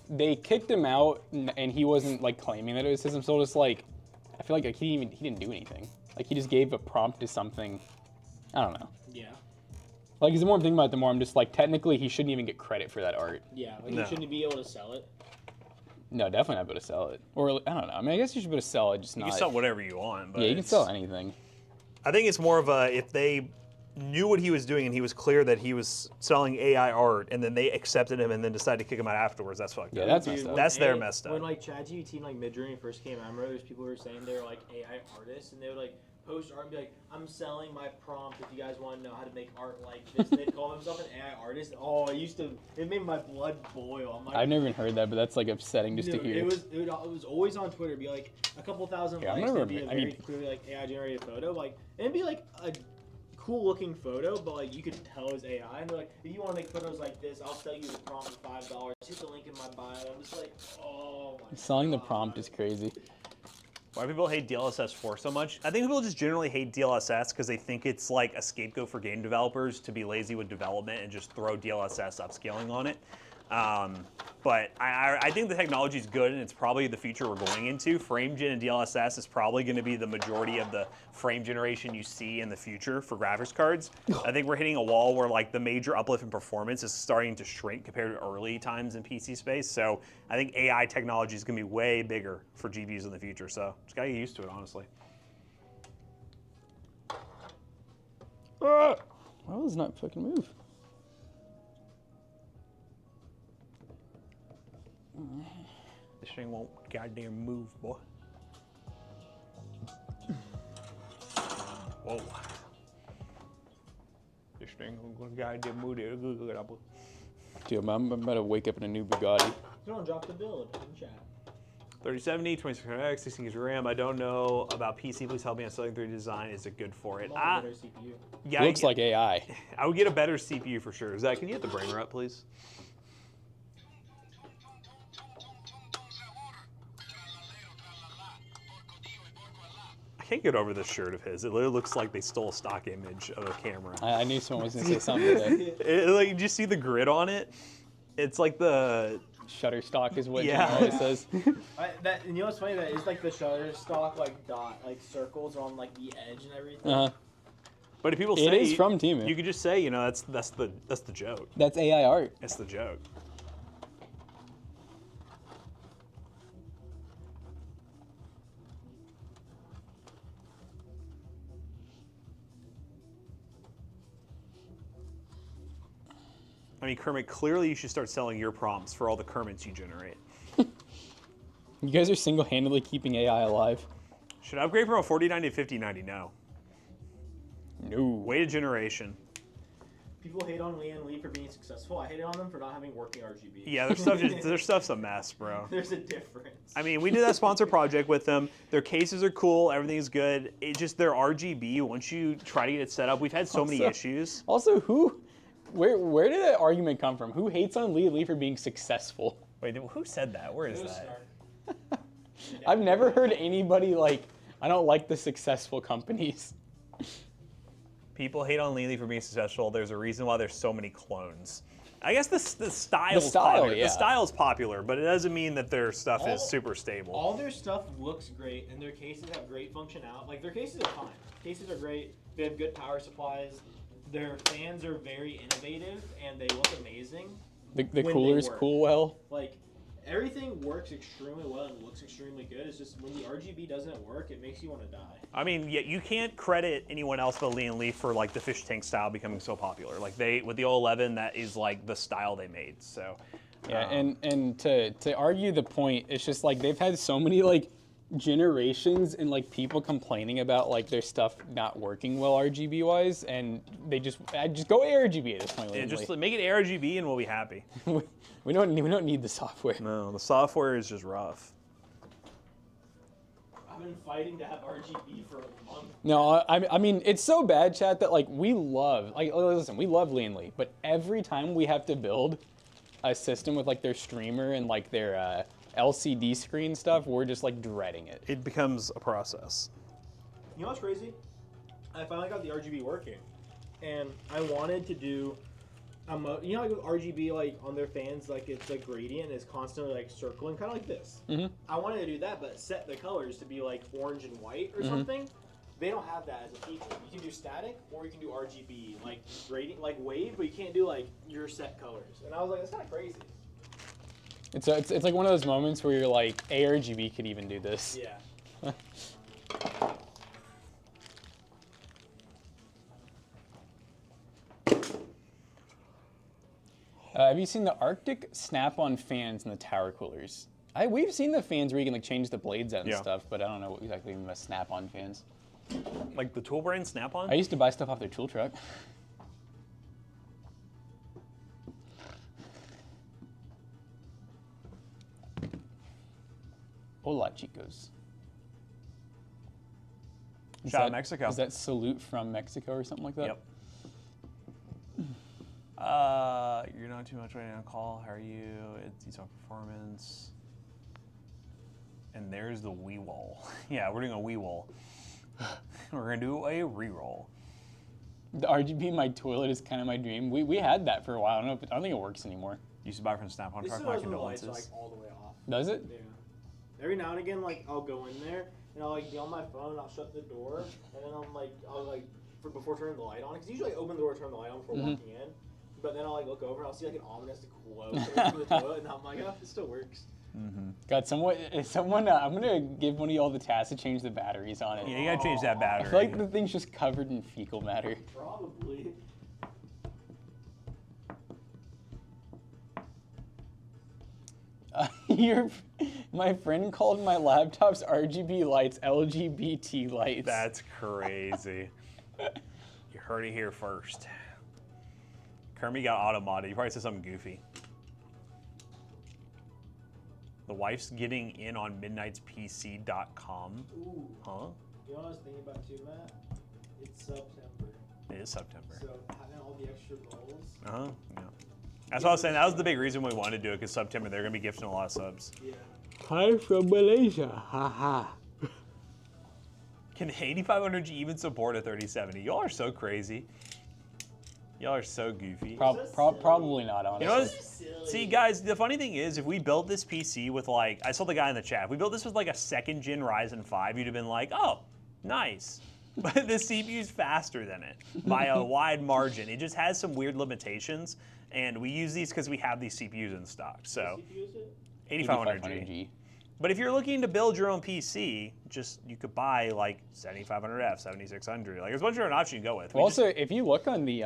they kicked him out and he wasn't like claiming that it was his, I'm still just like, I feel like he didn't do anything. Like he just gave a prompt to something. I don't know. Yeah. Like, the more I'm thinking about it, the more I'm just like, technically he shouldn't even get credit for that art. Yeah, like No. you shouldn't be able to sell it. No, definitely not able to sell it. Or I don't know. I mean, I guess you should be able to sell it, just You not. can sell whatever you want, but Yeah, you can sell anything. I think it's more of a, if they knew what he was doing and he was clear that he was selling AI art and then they accepted him and then decided to kick him out afterwards, that's fucked Yeah, up. that's messed up. That's their messed up. When like ChatGPT and like Midjourney first came out, I remember there's people who were saying they were like AI artists and they would like post art and be like, I'm selling my prompt if you guys want to know how to make art like this. And they'd call themselves an AI artist. Oh, it made my blood boil. I'm like, I've never even heard that, but that's like upsetting just to dude, hear. it was always on Twitter. It'd be like a couple thousand Yeah, I likes. remember- It'd be a I very mean- clearly like AI generated photo. Like and it'd be like a cool looking photo, but like you could tell it's AI. And they're like, if you want to make photos like this, I'll sell you the prompt for $5. Hit the link in my bio. I'm just like, oh my Selling the God. prompt is crazy. Why do people hate DLSS 4 so much? I think people just generally hate DLSS because they think it's like a scapegoat for game developers to be lazy with development and just throw DLSS upscaling on it. But I think the technology is good and it's probably the future we're going into. FrameGen and DLSS is probably going to be the majority of the frame generation you see in the future for graphics cards. I think we're hitting a wall where like the major uplift in performance is starting to shrink compared to early times in PC space. So I think AI technology is going to be way bigger for GPUs in the future. So just got to get used to it, honestly. Why does it not fucking move? This thing won't goddamn move, boy. Whoa. This thing gonna goddamn move there. Dude, I'm about to wake up in a new Bugatti. Don't drop the build in chat. 3070, 2600X, 16 gigs of RAM. I don't know about PC. Please help me on selling 3D design. Is it good for it? I'm better CPU. Yeah, Looks like AI. I would get a better CPU for sure. Zach, can you get the brainer up, please? I can't get over this shirt of his. It literally looks like they stole a stock image of a camera. I knew someone was gonna say something today. Like, did you see the grid on it? It's like the Shutterstock is what Yeah. Jim always says. And you know what's funny? That is like the Shutterstock like dot, like circles on like the edge and everything. Uh-huh. But if people It say is from Temu. you could just say, you know, that's the joke. That's AI art. That's the joke. I mean, Kermit, clearly you should start selling your prompts for all the Kermits you generate. You guys are single-handedly keeping AI alive. Should I upgrade from a 4090 to 5090? No. No. Wait a generation. People hate on Lee and Lee for being successful. I hated on them for not having working RGB. Yeah, their stuff's a mess, bro. There's a difference. I mean, we did that sponsor project with them. Their cases are cool. Everything's good. It just their RGB. Once you try to get it set up, we've had so many Also- issues. Also, where did that argument come from? Who hates on Lee for being successful? Wait, who said that? Where is that? I've never heard anybody like, I don't like the successful companies. People hate on Leanly for being successful. There's a reason why there's so many clones. I guess the style is popular. yeah. The style is popular, but it doesn't mean that their stuff is super stable. All their stuff looks great, and their cases have great functionality. Like, their cases are fine. Cases are great. They have good power supplies. Their fans are very innovative, and they look amazing. The when coolers they work. cool well. Like, everything works extremely well and looks extremely good. It's just when the RGB doesn't work, it makes you want to die. I mean, yeah, you can't credit anyone else but Leanly for like the fish tank style becoming so popular. Like with the 011, that is like the style they made. So Yeah, and to argue the point, it's just like they've had so many like generations and like people complaining about like their stuff not working well RGB wise, and I just go ARGB at this point. yeah, just make it ARGB and we'll be happy. we don't need the software. No, the software is just rough. I've been fighting to have RGB for a month. No, I mean it's so bad, chat, that like we love Leanly, but every time we have to build a system with like their streamer and like their LCD screen stuff, we're just like dreading it. It becomes a process. You know what's crazy? I finally got the RGB working, and I wanted to do, you know, like with RGB, like on their fans, like it's a gradient, it's constantly like circling, kind of like this. Mm-hmm. I wanted to do that, but set the colors to be like orange and white or something. They don't have that as a feature. You can do static, or you can do RGB, like gradient, like wave, but you can't do like your set colors. And I was like, that's kind of crazy. It's like one of those moments where you're like, ARGB could even do this. Yeah. Have you seen the Arctic snap-on fans in the tower coolers? We've seen the fans where you can like change the blades out and Yeah. stuff, but I don't know what exactly mean by snap-on fans. Like the tool brand Snap-on? I used to buy stuff off their tool truck. Hola, chicos. Shout out Mexico. Is that salute from Mexico or something like that? Yep. You're not too much waiting on call. How are you? It's on performance. And there's the wee wall. Yeah, we're doing a wee wall. We're gonna do a re-roll. The RGB in my toilet is kind of my dream. We had that for a while. I don't think it works anymore. Used to buy from Snap-on This truck. is My when the lights are like condolences. all the way off. Does it? Yeah. Every now and again, like I'll go in there and I'll like be on my phone. I'll shut the door and then I'll before turning the light on, because usually I open the door, turn the light on before walking in. But then I'll like look over and I'll see like an ominous glow coming from the toilet, and I'm like, oh, it still works. God, someone, I'm gonna give one of y'all the task to change the batteries on it. Yeah, you gotta change that I battery. feel like the thing's just covered in fecal matter. Probably. My friend called my laptop's RGB lights LGBT lights. That's crazy. You heard it here first. Kermit got auto-modded. You probably said something goofy. The wife's getting in on midnightspc.com. Ooh. Huh? You know what I was thinking about too, Matt? It's September. It is September. So having all the extra goals. Uh-huh, yeah. That's what I was saying. That was the big reason we wanted to do it, because September, they're going to be gifting a lot of subs. Yeah. Hi from Malaysia. Haha. Can 8500G even support a 3070? Y'all are so crazy. Y'all are so goofy. Probably not, honestly. You know what? See, guys, the funny thing is, if we built this PC with like, I saw the guy in the chat, if we built this with like a 2nd gen Ryzen 5, you'd have been like, oh, nice. But the CPU's faster than it by a wide margin. It just has some weird limitations, and we use these because we have these CPUs in stock. So, CPU is it? 8500G. But if you're looking to build your own PC, you could buy like 7500F, 7600. Like there's a bunch of different options you can go with. Well, also, if you look on the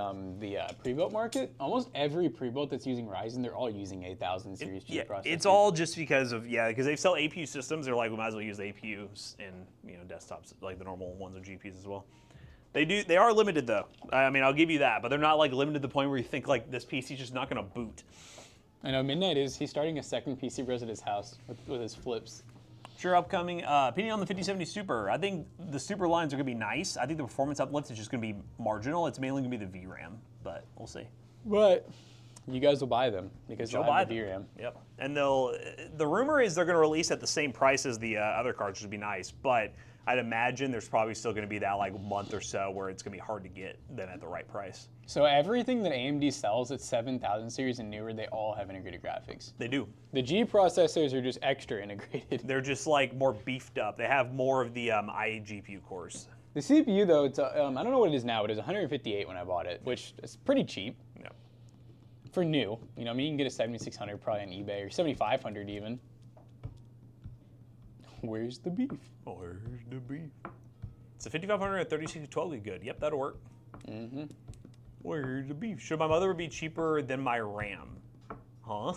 pre-built market, almost every pre-built that's using Ryzen, they're all using 8000 series G processors. It's all just because of because they sell APU systems. They're like, we might as well use the APUs in desktops, like the normal ones with GPUs as well. They are limited though. I mean, I'll give you that, but they're not like limited to the point where you think like this PC's just not going to boot. I know Midnight he's starting a second PCBros at his house with his flips. Sure, upcoming. Opinion on the 5070 Super. I think the Super lines are going to be nice. I think the performance uplift is just going to be marginal. It's mainly going to be the VRAM, but we'll see. But You guys will buy them because You'll you'll buy have the them. VRAM. Yep. And the rumor is they're going to release at the same price as the other cards, which would be nice. But I'd imagine there's probably still going to be that like month or so where it's going to be hard to get them at the right price. So everything that AMD sells at 7000 series and newer, they all have integrated graphics. They do. The G processors are just extra integrated. They're just like more beefed up. They have more of the iGPU cores. The CPU though, it's I don't know what it is now, but it was 158 when I bought it, which is pretty cheap. Yeah. For new. You know, I mean, you can get a 7600 probably on eBay or 7500 even. Where's the beef? Where's the beef? It's a 5500 and 3612 would be good. Yep, that'll work. Mm-hmm. Where's the beef? Should my mother be cheaper than my RAM? Huh?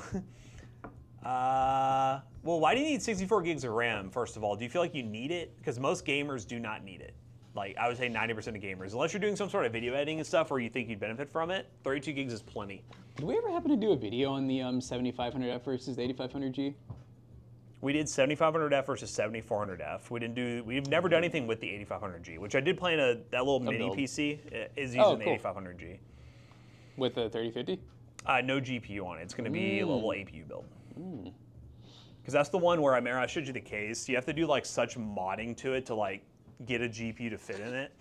Well, why do you need 64 gigs of RAM, first of all? Do you feel like you need it? Because most gamers do not need it. Like, I would say 90% of gamers. Unless you're doing some sort of video editing and stuff where you think you'd benefit from it, 32 gigs is plenty. Did we ever happen to do a video on the 7500F versus the 8500G? We did 7500F versus 7400F. We've never done anything with the 8500G, which I did play in that little mini build. PC is using Oh, the cool. 8500G. With the 3050? No GPU on it. It's going to be a little APU build. Because that's the one where I showed you the case. You have to do like such modding to it to like get a GPU to fit in it.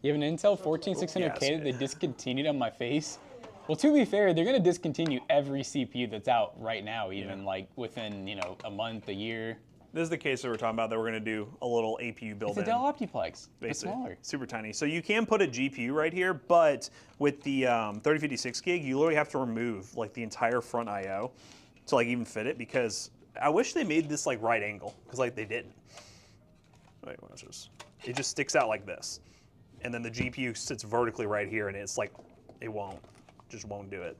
You have an Intel 14600K Yes. that they discontinued on my face? Well, to be fair, they're going to discontinue every CPU that's out right now, even like within, you know, a month, a year. This is the case that we're talking about that we're going to do a little APU build It's a in. Dell Optiplex. It's Basically, smaller. super tiny. So you can put a GPU right here, but with the 3056 gig, you literally have to remove like the entire front I/O to like even fit it. Because I wish they made this like right angle, because like they didn't. Wait, watch this. It just sticks out like this, and then the GPU sits vertically right here, and it's like it just won't do it.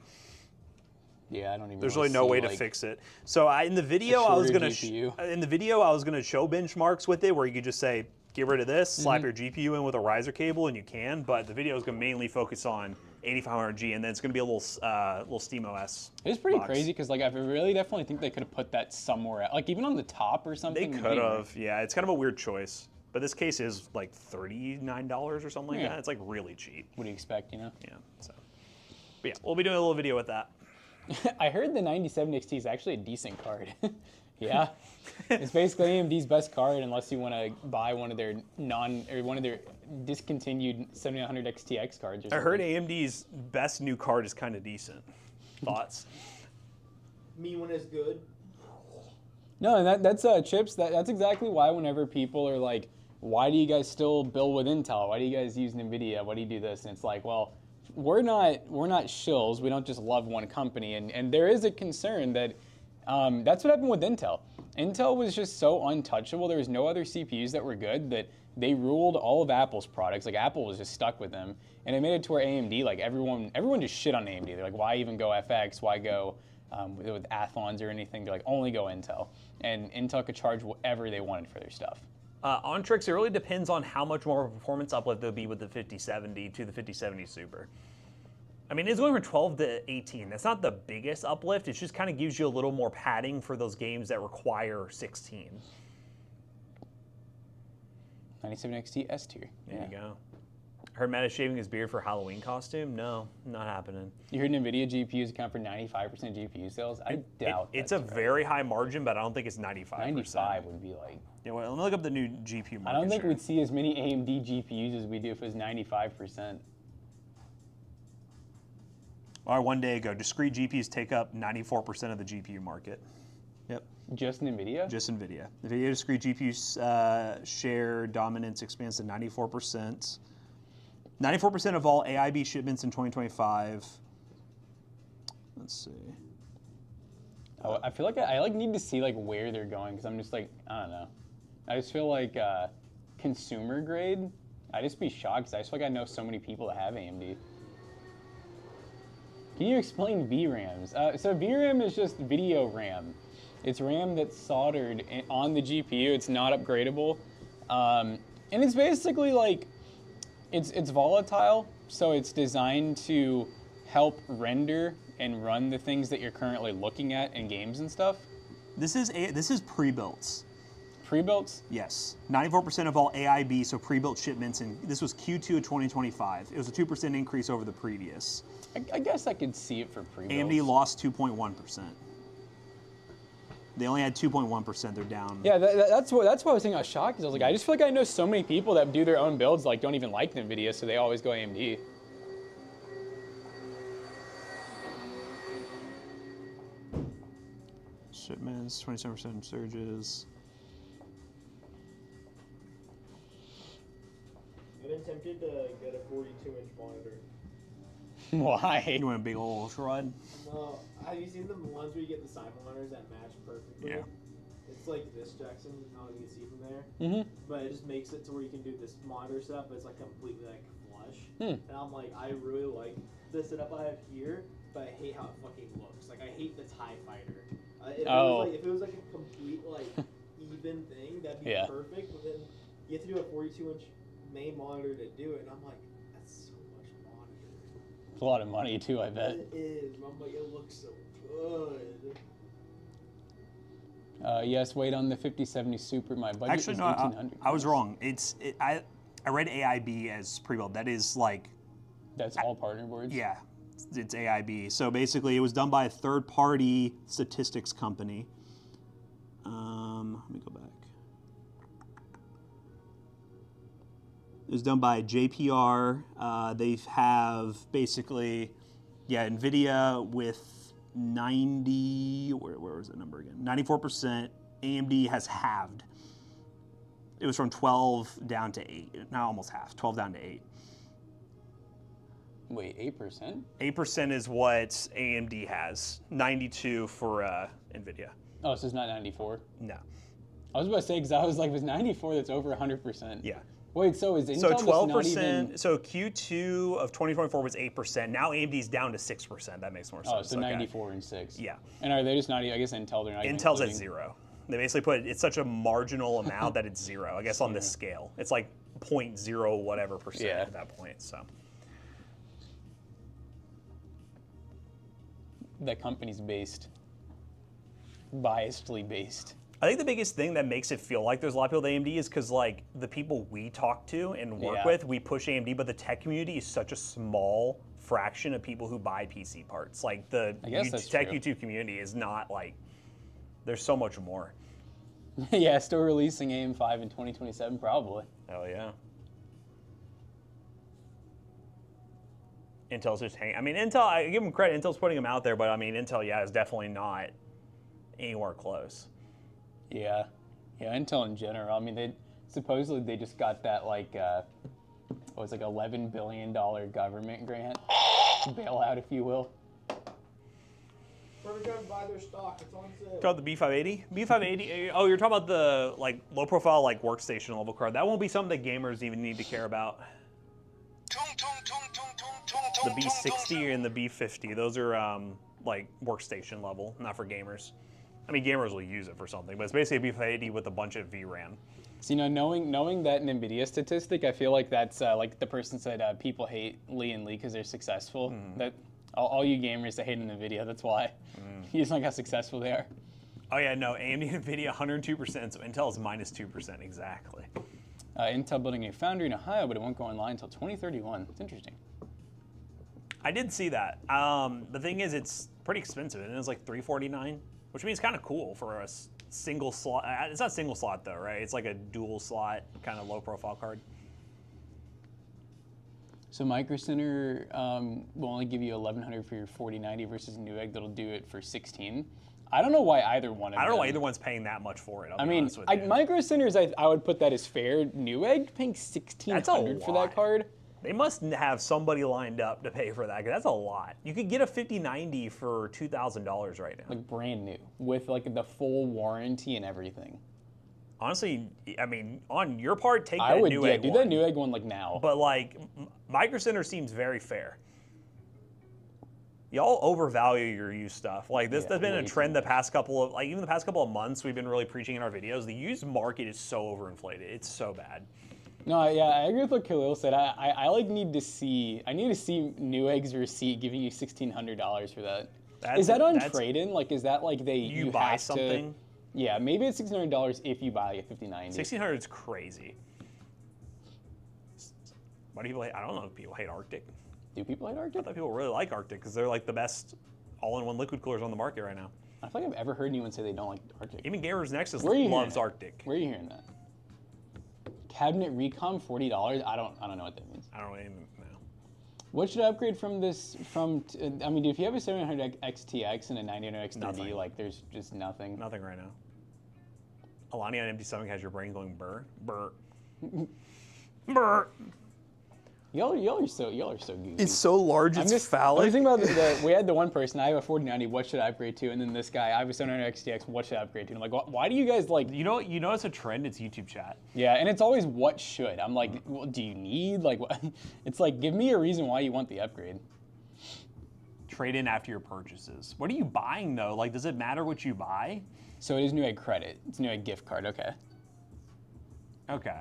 Yeah, I don't even. There's wanna really no see, way to like, fix it. So in the video, I was shorter gonna GPU. show benchmarks with it, where you could just say, get rid of this, slap your GPU in with a riser cable, and you can. But the video is gonna mainly focus on 8500G, and then it's gonna be a little SteamOS. It's pretty box. crazy because, like, I really definitely think they could have put that somewhere, like even on the top or They something. would could be- have, yeah. It's kind of a weird choice, but this case is like $39 or something like Yeah. that. It's like really cheap. What do you expect, you know? Yeah. So, but yeah, we'll be doing a little video with that. I heard the 97 XT is actually a decent card. Yeah, it's basically AMD's best card unless you want to buy one of their discontinued 7900 XTX cards. Or I something. heard AMD's best new card is kind of decent. Thoughts? Me when it's good. No, and that's Chips. That's exactly why whenever people are like, "Why do you guys still build with Intel? Why do you guys use NVIDIA? Why do you do this?" And it's like, well, we're not shills. We don't just love one company, and there is a concern that that's what happened with Intel. Intel was just so untouchable. There was no other CPUs that were good that they ruled all of Apple's products. Like Apple was just stuck with them, and it made it to where AMD, like everyone just shit on AMD. They're like, why even go FX? Why go with Athlons or anything? They're like, only go Intel, and Intel could charge whatever they wanted for their stuff. On Trix, it really depends on how much more of a performance uplift there'll be with the 5070 to the 5070 Super. I mean, it's going from 12 to 18. That's not the biggest uplift. It just kind of gives you a little more padding for those games that require 16. 97 XT S tier. There you go. Heard Matt is shaving his beard for Halloween costume? No, not happening. You heard NVIDIA GPUs account for 95% GPU sales? I doubt It's that's a right. very high margin, but I don't think it's 95%. 95 would be like... Yeah, well, let me look up the new GPU market I don't think share. we'd see as many AMD GPUs as we do if it was 95%. Or one day ago, discrete GPUs take up 94% of the GPU market. Yep, Just NVIDIA? just NVIDIA. NVIDIA discrete GPU share dominance expands to 94%. 94% of all AIB shipments in 2025. Let's see. Oh, I feel like I need to see like where they're going because I'm just like, I don't know. I just feel like consumer grade, I'd just be shocked because I just feel like I know so many people that have AMD. Can you explain VRAMs? So VRAM is just video RAM. It's RAM that's soldered on the GPU. It's not upgradable. And it's basically like, it's volatile, so it's designed to help render and run the things that you're currently looking at in games and stuff. This is pre-built. Pre-builts? Yes. 94% of all AIB, so pre-built shipments, and this was Q2 of 2025. It was a 2% increase over the previous. I guess I could see it for pre-builts. AMD lost 2.1%. They only had 2.1%. They're down. Yeah, that's why I was thinking I was shocked. 'Cause I was like, I just feel like I know so many people that do their own builds, like don't even like NVIDIA, so they always go AMD. Shipments, 27% surges. I've been tempted to get a 42-inch monitor. Why? You want a big old ultra rod? No, have you seen the ones where you get the side monitors that match perfectly? Yeah. It's like this, Jackson. I don't know if you can see from there. Mm-hmm. But it just makes it to where you can do this monitor stuff, but it's like completely like flush. Hmm. And I'm like, I really like the setup I have here, but I hate how it fucking looks. Like I hate the TIE Fighter. If it was like a complete like even thing, that'd be perfect. But then you have to do a 42-inch main monitor to do it, and I'm like, that's so much monitor. It's a lot of money too, I bet. It is. I'm like, it looks so good. Yes, wait on the 5070 Super. My budget Actually, is no, $1,800. I was wrong. I read AIB as pre-built. That is like. That's all partner boards? Yeah, it's AIB. So basically, it was done by a third-party statistics company. Let me go back. It was done by JPR. They have basically, NVIDIA with 90, where was that number again? 94%. AMD has halved. It was from 12 down to 8. Now almost half, 12 down to 8. Wait, 8%? 8% is what AMD has. 92 for NVIDIA. Oh, so it's not 94? No. I was about to say, because I was like, if it's 94, that's over 100%. Yeah. Wait, so is Intel So just 12%, not even... so Q2 of 2024 was 8%. Now AMD's down to 6%. That makes more sense. Oh, so 94 and 6. Yeah. And are they just not, I guess Intel, they're not even Intel's at including... 0. They basically put it's such a marginal amount that it's 0, I guess, on this scale. It's like 0.0 whatever percent at that point, so. That company's biasedly based. I think the biggest thing that makes it feel like there's a lot of people with AMD is because like the people we talk to and work with, we push AMD, but the tech community is such a small fraction of people who buy PC parts. Like the tech YouTube community is not like, there's so much more. Yeah, still releasing AM5 in 2027 probably. Hell yeah. Intel's just hanging. I mean, Intel, I give them credit. Intel's putting them out there, but I mean, Intel, is definitely not anywhere close. Yeah, Intel in general. I mean, they just got that like, what was like $11 billion government grant bailout, if you will. Perfect time to buy their stock. It's on sale. Called the B580. B580. Oh, you're talking about the like low profile like workstation level card. That won't be something that gamers even need to care about. The B60 and the B50. Those are like workstation level, not for gamers. I mean, gamers will use it for something, but it's basically a B580 with a bunch of VRAM. So, knowing that NVIDIA statistic, I feel like that's like the person said people hate Lee and Lee because they're successful. That all you gamers that hate NVIDIA, that's why. You just like how successful they are. Oh yeah, no, AMD and NVIDIA 102%, so Intel is minus 2% exactly. Intel building a foundry in Ohio, but it won't go online until 2031. It's interesting. I did see that. The thing is, it's pretty expensive, and it's like $349, which means kind of cool for a single slot. It's not single slot though, right? It's like a dual slot kind of low profile card. So Micro Center will only give you $1,100 for your 4090 versus Newegg that'll do it for $1,600. I don't know why either one of them. I don't know why either one's paying that much for it. I mean, Micro Centers, I would put that as fair. Newegg paying $1,600 for that card. They must have somebody lined up to pay for that, because that's a lot. You could get a 5090 for $2,000 right now. Like brand new, with like the full warranty and everything. Honestly, I mean, on your part, take that Newegg one. Do that Newegg one like now. But like, Micro Center seems very fair. Y'all overvalue your used stuff. Like this has been a trend the past couple of, even the past couple of months we've been really preaching in our videos. The used market is so overinflated. It's so bad. No, yeah, I agree with what Khalil said. I like need to see Newegg's receipt giving you $1,600 for that. Is that on trade-in? Like, is that like you buy have something? Yeah, maybe it's $1,600 if you buy a 5090. 1600 is crazy. Why do people hate? I don't know if people hate Arctic. Do people hate I Arctic? thought people really like Arctic because they're like the best all-in-one liquid coolers on the market right now. I feel like I've ever heard anyone say they don't like Arctic. Even Gamers Nexus Where are you loves hearing that? Arctic. Where are you hearing that? Cabinet Recom, $40. I don't know what that means. I don't even know. What should I upgrade from this? I mean, dude, if you have a 700 XTX and a 900 X3D, Nothing. like, there's just nothing. Nothing right now. Alani on empty stomach has your brain going burr, burr, burr. Y'all are so goofy. It's so large, it's I'm phallic. thinking about we had the one person, I have a 4090, what should I upgrade to? And then this guy, I have a 700 XTX, what should I upgrade to? And I'm like, why do you guys like... You know it's a trend, it's YouTube chat. Yeah, and it's always what should. I'm like, well, do you need? Like, what? It's like, give me a reason why you want the upgrade. Trade in after your purchases. What are you buying though? Like, does it matter what you buy? So it is Newegg credit. It's Newegg gift card, okay. Okay.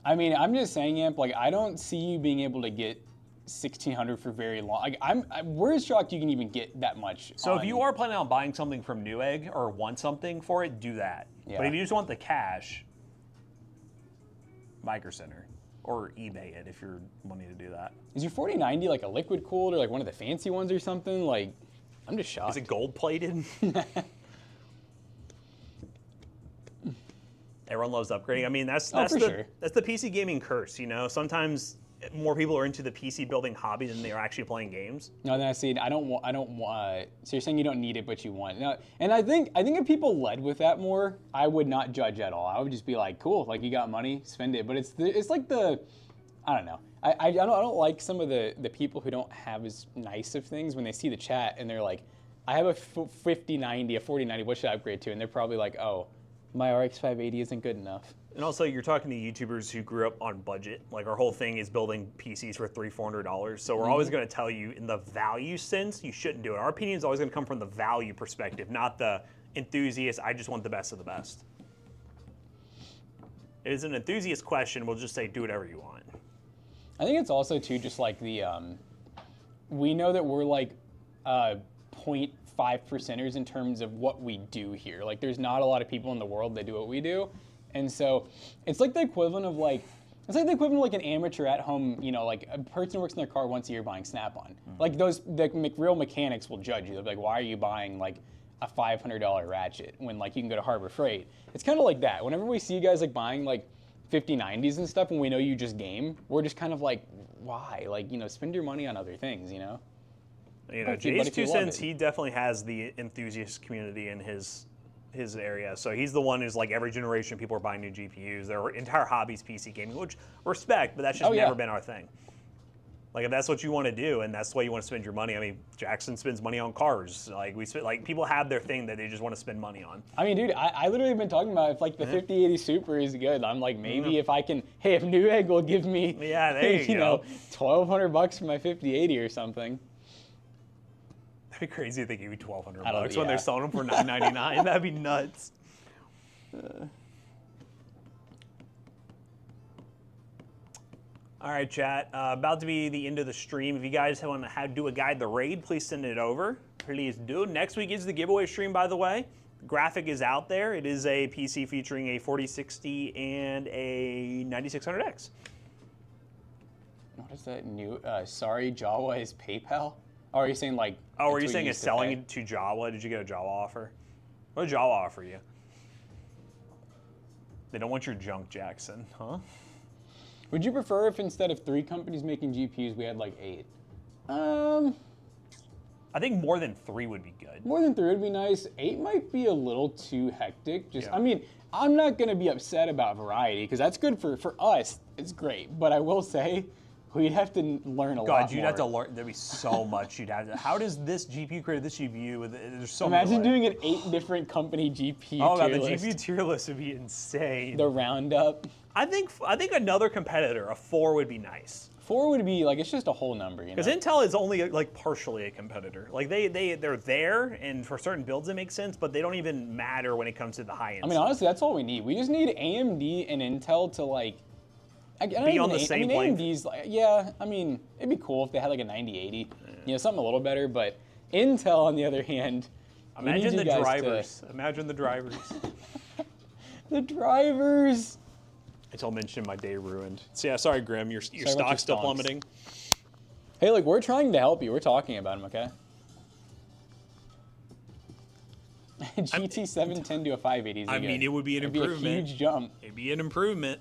I mean, I'm just saying, Amp, like, I don't see you being able to get 1600 for very long. Like, we're shocked you can even get that much. So if you are planning on buying something from Newegg or want something for it, do that. Yeah. But if you just want the cash, Micro Center or eBay it if you're wanting to do that. Is your 4090 like a liquid cooled or like one of the fancy ones or something? Like, I'm just shocked. Is it gold plated? Everyone loves upgrading. I mean, that's for the sure. that's the PC gaming curse. You know, sometimes more people are into the PC building hobby than they are actually playing games. No, then I see. I don't want. So you're saying you don't need it, but you want it. No, and I think if people led with that more, I would not judge at all. I would just be like, cool, like you got money, spend it. But it's like I don't know. I don't like some of the people who don't have as nice of things when they see the chat and they're like, I have a 5090, a 4090. What should I upgrade to? And they're probably like, oh, my RX 580 isn't good enough. And also, you're talking to YouTubers who grew up on budget. Like, our whole thing is building PCs for $300-400. So we're always going to tell you, in the value sense, you shouldn't do it. Our opinion is always going to come from the value perspective, not the enthusiast, I just want the best of the best. It is an enthusiast question. We'll just say, do whatever you want. I think it's also, too, just like we know that we're like 0.5%ers in terms of what we do here. Like, there's not a lot of people in the world that do what we do. And so it's like the equivalent of like an amateur at home, you know, like a person who works in their car once a year buying Snap-on. Like the real mechanics will judge you. They'll be like, why are you buying like a $500 ratchet when like you can go to Harbor Freight? It's kind of like that. Whenever we see you guys like buying like 5090s and stuff and we know you just game, we're just kind of like, why? Like, you know, spend your money on other things, you know? You know, But Jay's if you 2 love cents, it. he definitely has the enthusiast community in his area. So he's the one who's like, every generation people are buying new GPUs. Their entire hobby's PC gaming, which respect, but that's just never been our thing. Like, if that's what you want to do and that's the way you want to spend your money, I mean, Jackson spends money on cars. Like, people have their thing that they just want to spend money on. I mean, dude, I literally have been talking about if like the 5080 Super is good. I'm like, maybe if I can, hey, if Newegg will give me, Yeah, there you know, go. $1,200 for my 5080 or something. That'd be crazy if they gave you $1,200 I don't- when yeah. they're selling them for $9.99. That'd be nuts. All right, chat. About to be the end of the stream. If you guys want to do a guide the raid, please send it over. Please do. Next week is the giveaway stream, by the way. The graphic is out there. It is a PC featuring a 4060 and a 9600X. What is that new? Sorry, Jawa is PayPal. Oh, are you saying like? Oh, were that's you what saying used it's to selling pay? it to Jawa? Did you get a Jawa offer? What did Jawa offer you? They don't want your junk, Jackson, huh? Would you prefer if instead of 3 companies making GPUs, we had like 8? I think more than 3 would be good. More than 3 would be nice. 8 might be a little too hectic. Just, Yeah. I mean, I'm not gonna be upset about variety because that's good for us. It's great, but I will say, we'd have to learn a lot God, you'd more. have to learn. There'd be so much you'd have to. How does this GPU create this GPU? There's so Imagine many. doing an 8 different company GPU Oh god, tier the list. GPU tier list would be insane. The roundup. I think another competitor, a 4, would be nice. 4 would be like, it's just a whole number, you know? Because Intel is only like partially a competitor. Like they're there, and for certain builds it makes sense, but they don't even matter when it comes to the high end. I mean, honestly, that's all we need. We just need AMD and Intel to like Be on the same plane. AMD's like, yeah, I mean, it'd be cool if they had like a 9080, you know, something a little better. But Intel, on the other hand, Imagine you the guys to- drivers. Imagine the drivers. The drivers. I told Minchin my day ruined. So yeah, sorry, Grim. Your about your stock's still stonks. plummeting. Hey, look, we're trying to help you. We're talking about him, okay? GT 710 to a 580 is I mean, it would be an It'd be a improvement. huge jump. It'd be an improvement.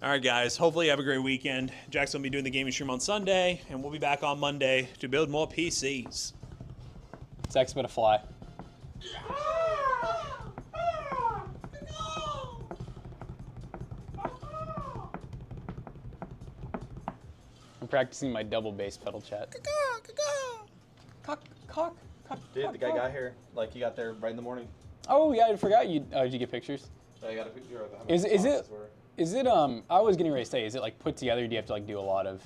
All right, guys. Hopefully you have a great weekend. Jackson will be doing the gaming stream on Sunday, and we'll be back on Monday to build more PCs. Zach's about to fly. I'm practicing my double bass pedal chat. Cock, cock, cock, Dude, cock, the guy cock. got here. Like, he got there right in the morning. Oh yeah, I forgot you. Did you get pictures? I got a picture of how many Is it? boxes were. Is it? I was getting ready to say, is it like put together? Do you have to like do a lot of?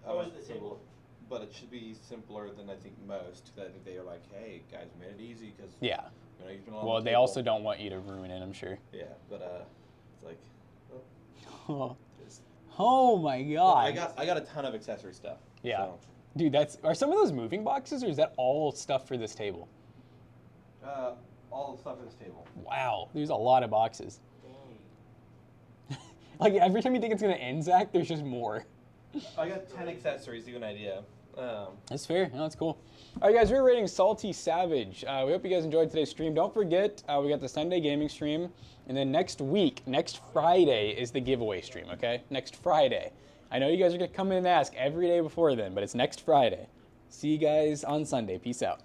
How is it simple? But it should be simpler than I think most. That they are like, hey, guys, we made it easy because Yeah. you know, you've been on Well, the they table. also don't want you to ruin it. I'm sure. Yeah, but it's like, Oh, just, oh my god. I got a ton of accessory stuff. Yeah. So, Dude, are some of those moving boxes, or is that all stuff for this table? all the stuff at this table. Wow, there's a lot of boxes. Like every time you think it's gonna end, Zach, there's just more. I got 10 accessories. To give you an idea. That's fair. No, that's cool. All right, guys, we're rating Salty Savage. We hope you guys enjoyed today's stream. Don't forget, we got the Sunday gaming stream, and then next week, next Friday, is the giveaway stream. Okay, next Friday. I know you guys are gonna come in and ask every day before then, but it's next Friday. See you guys on Sunday. Peace out.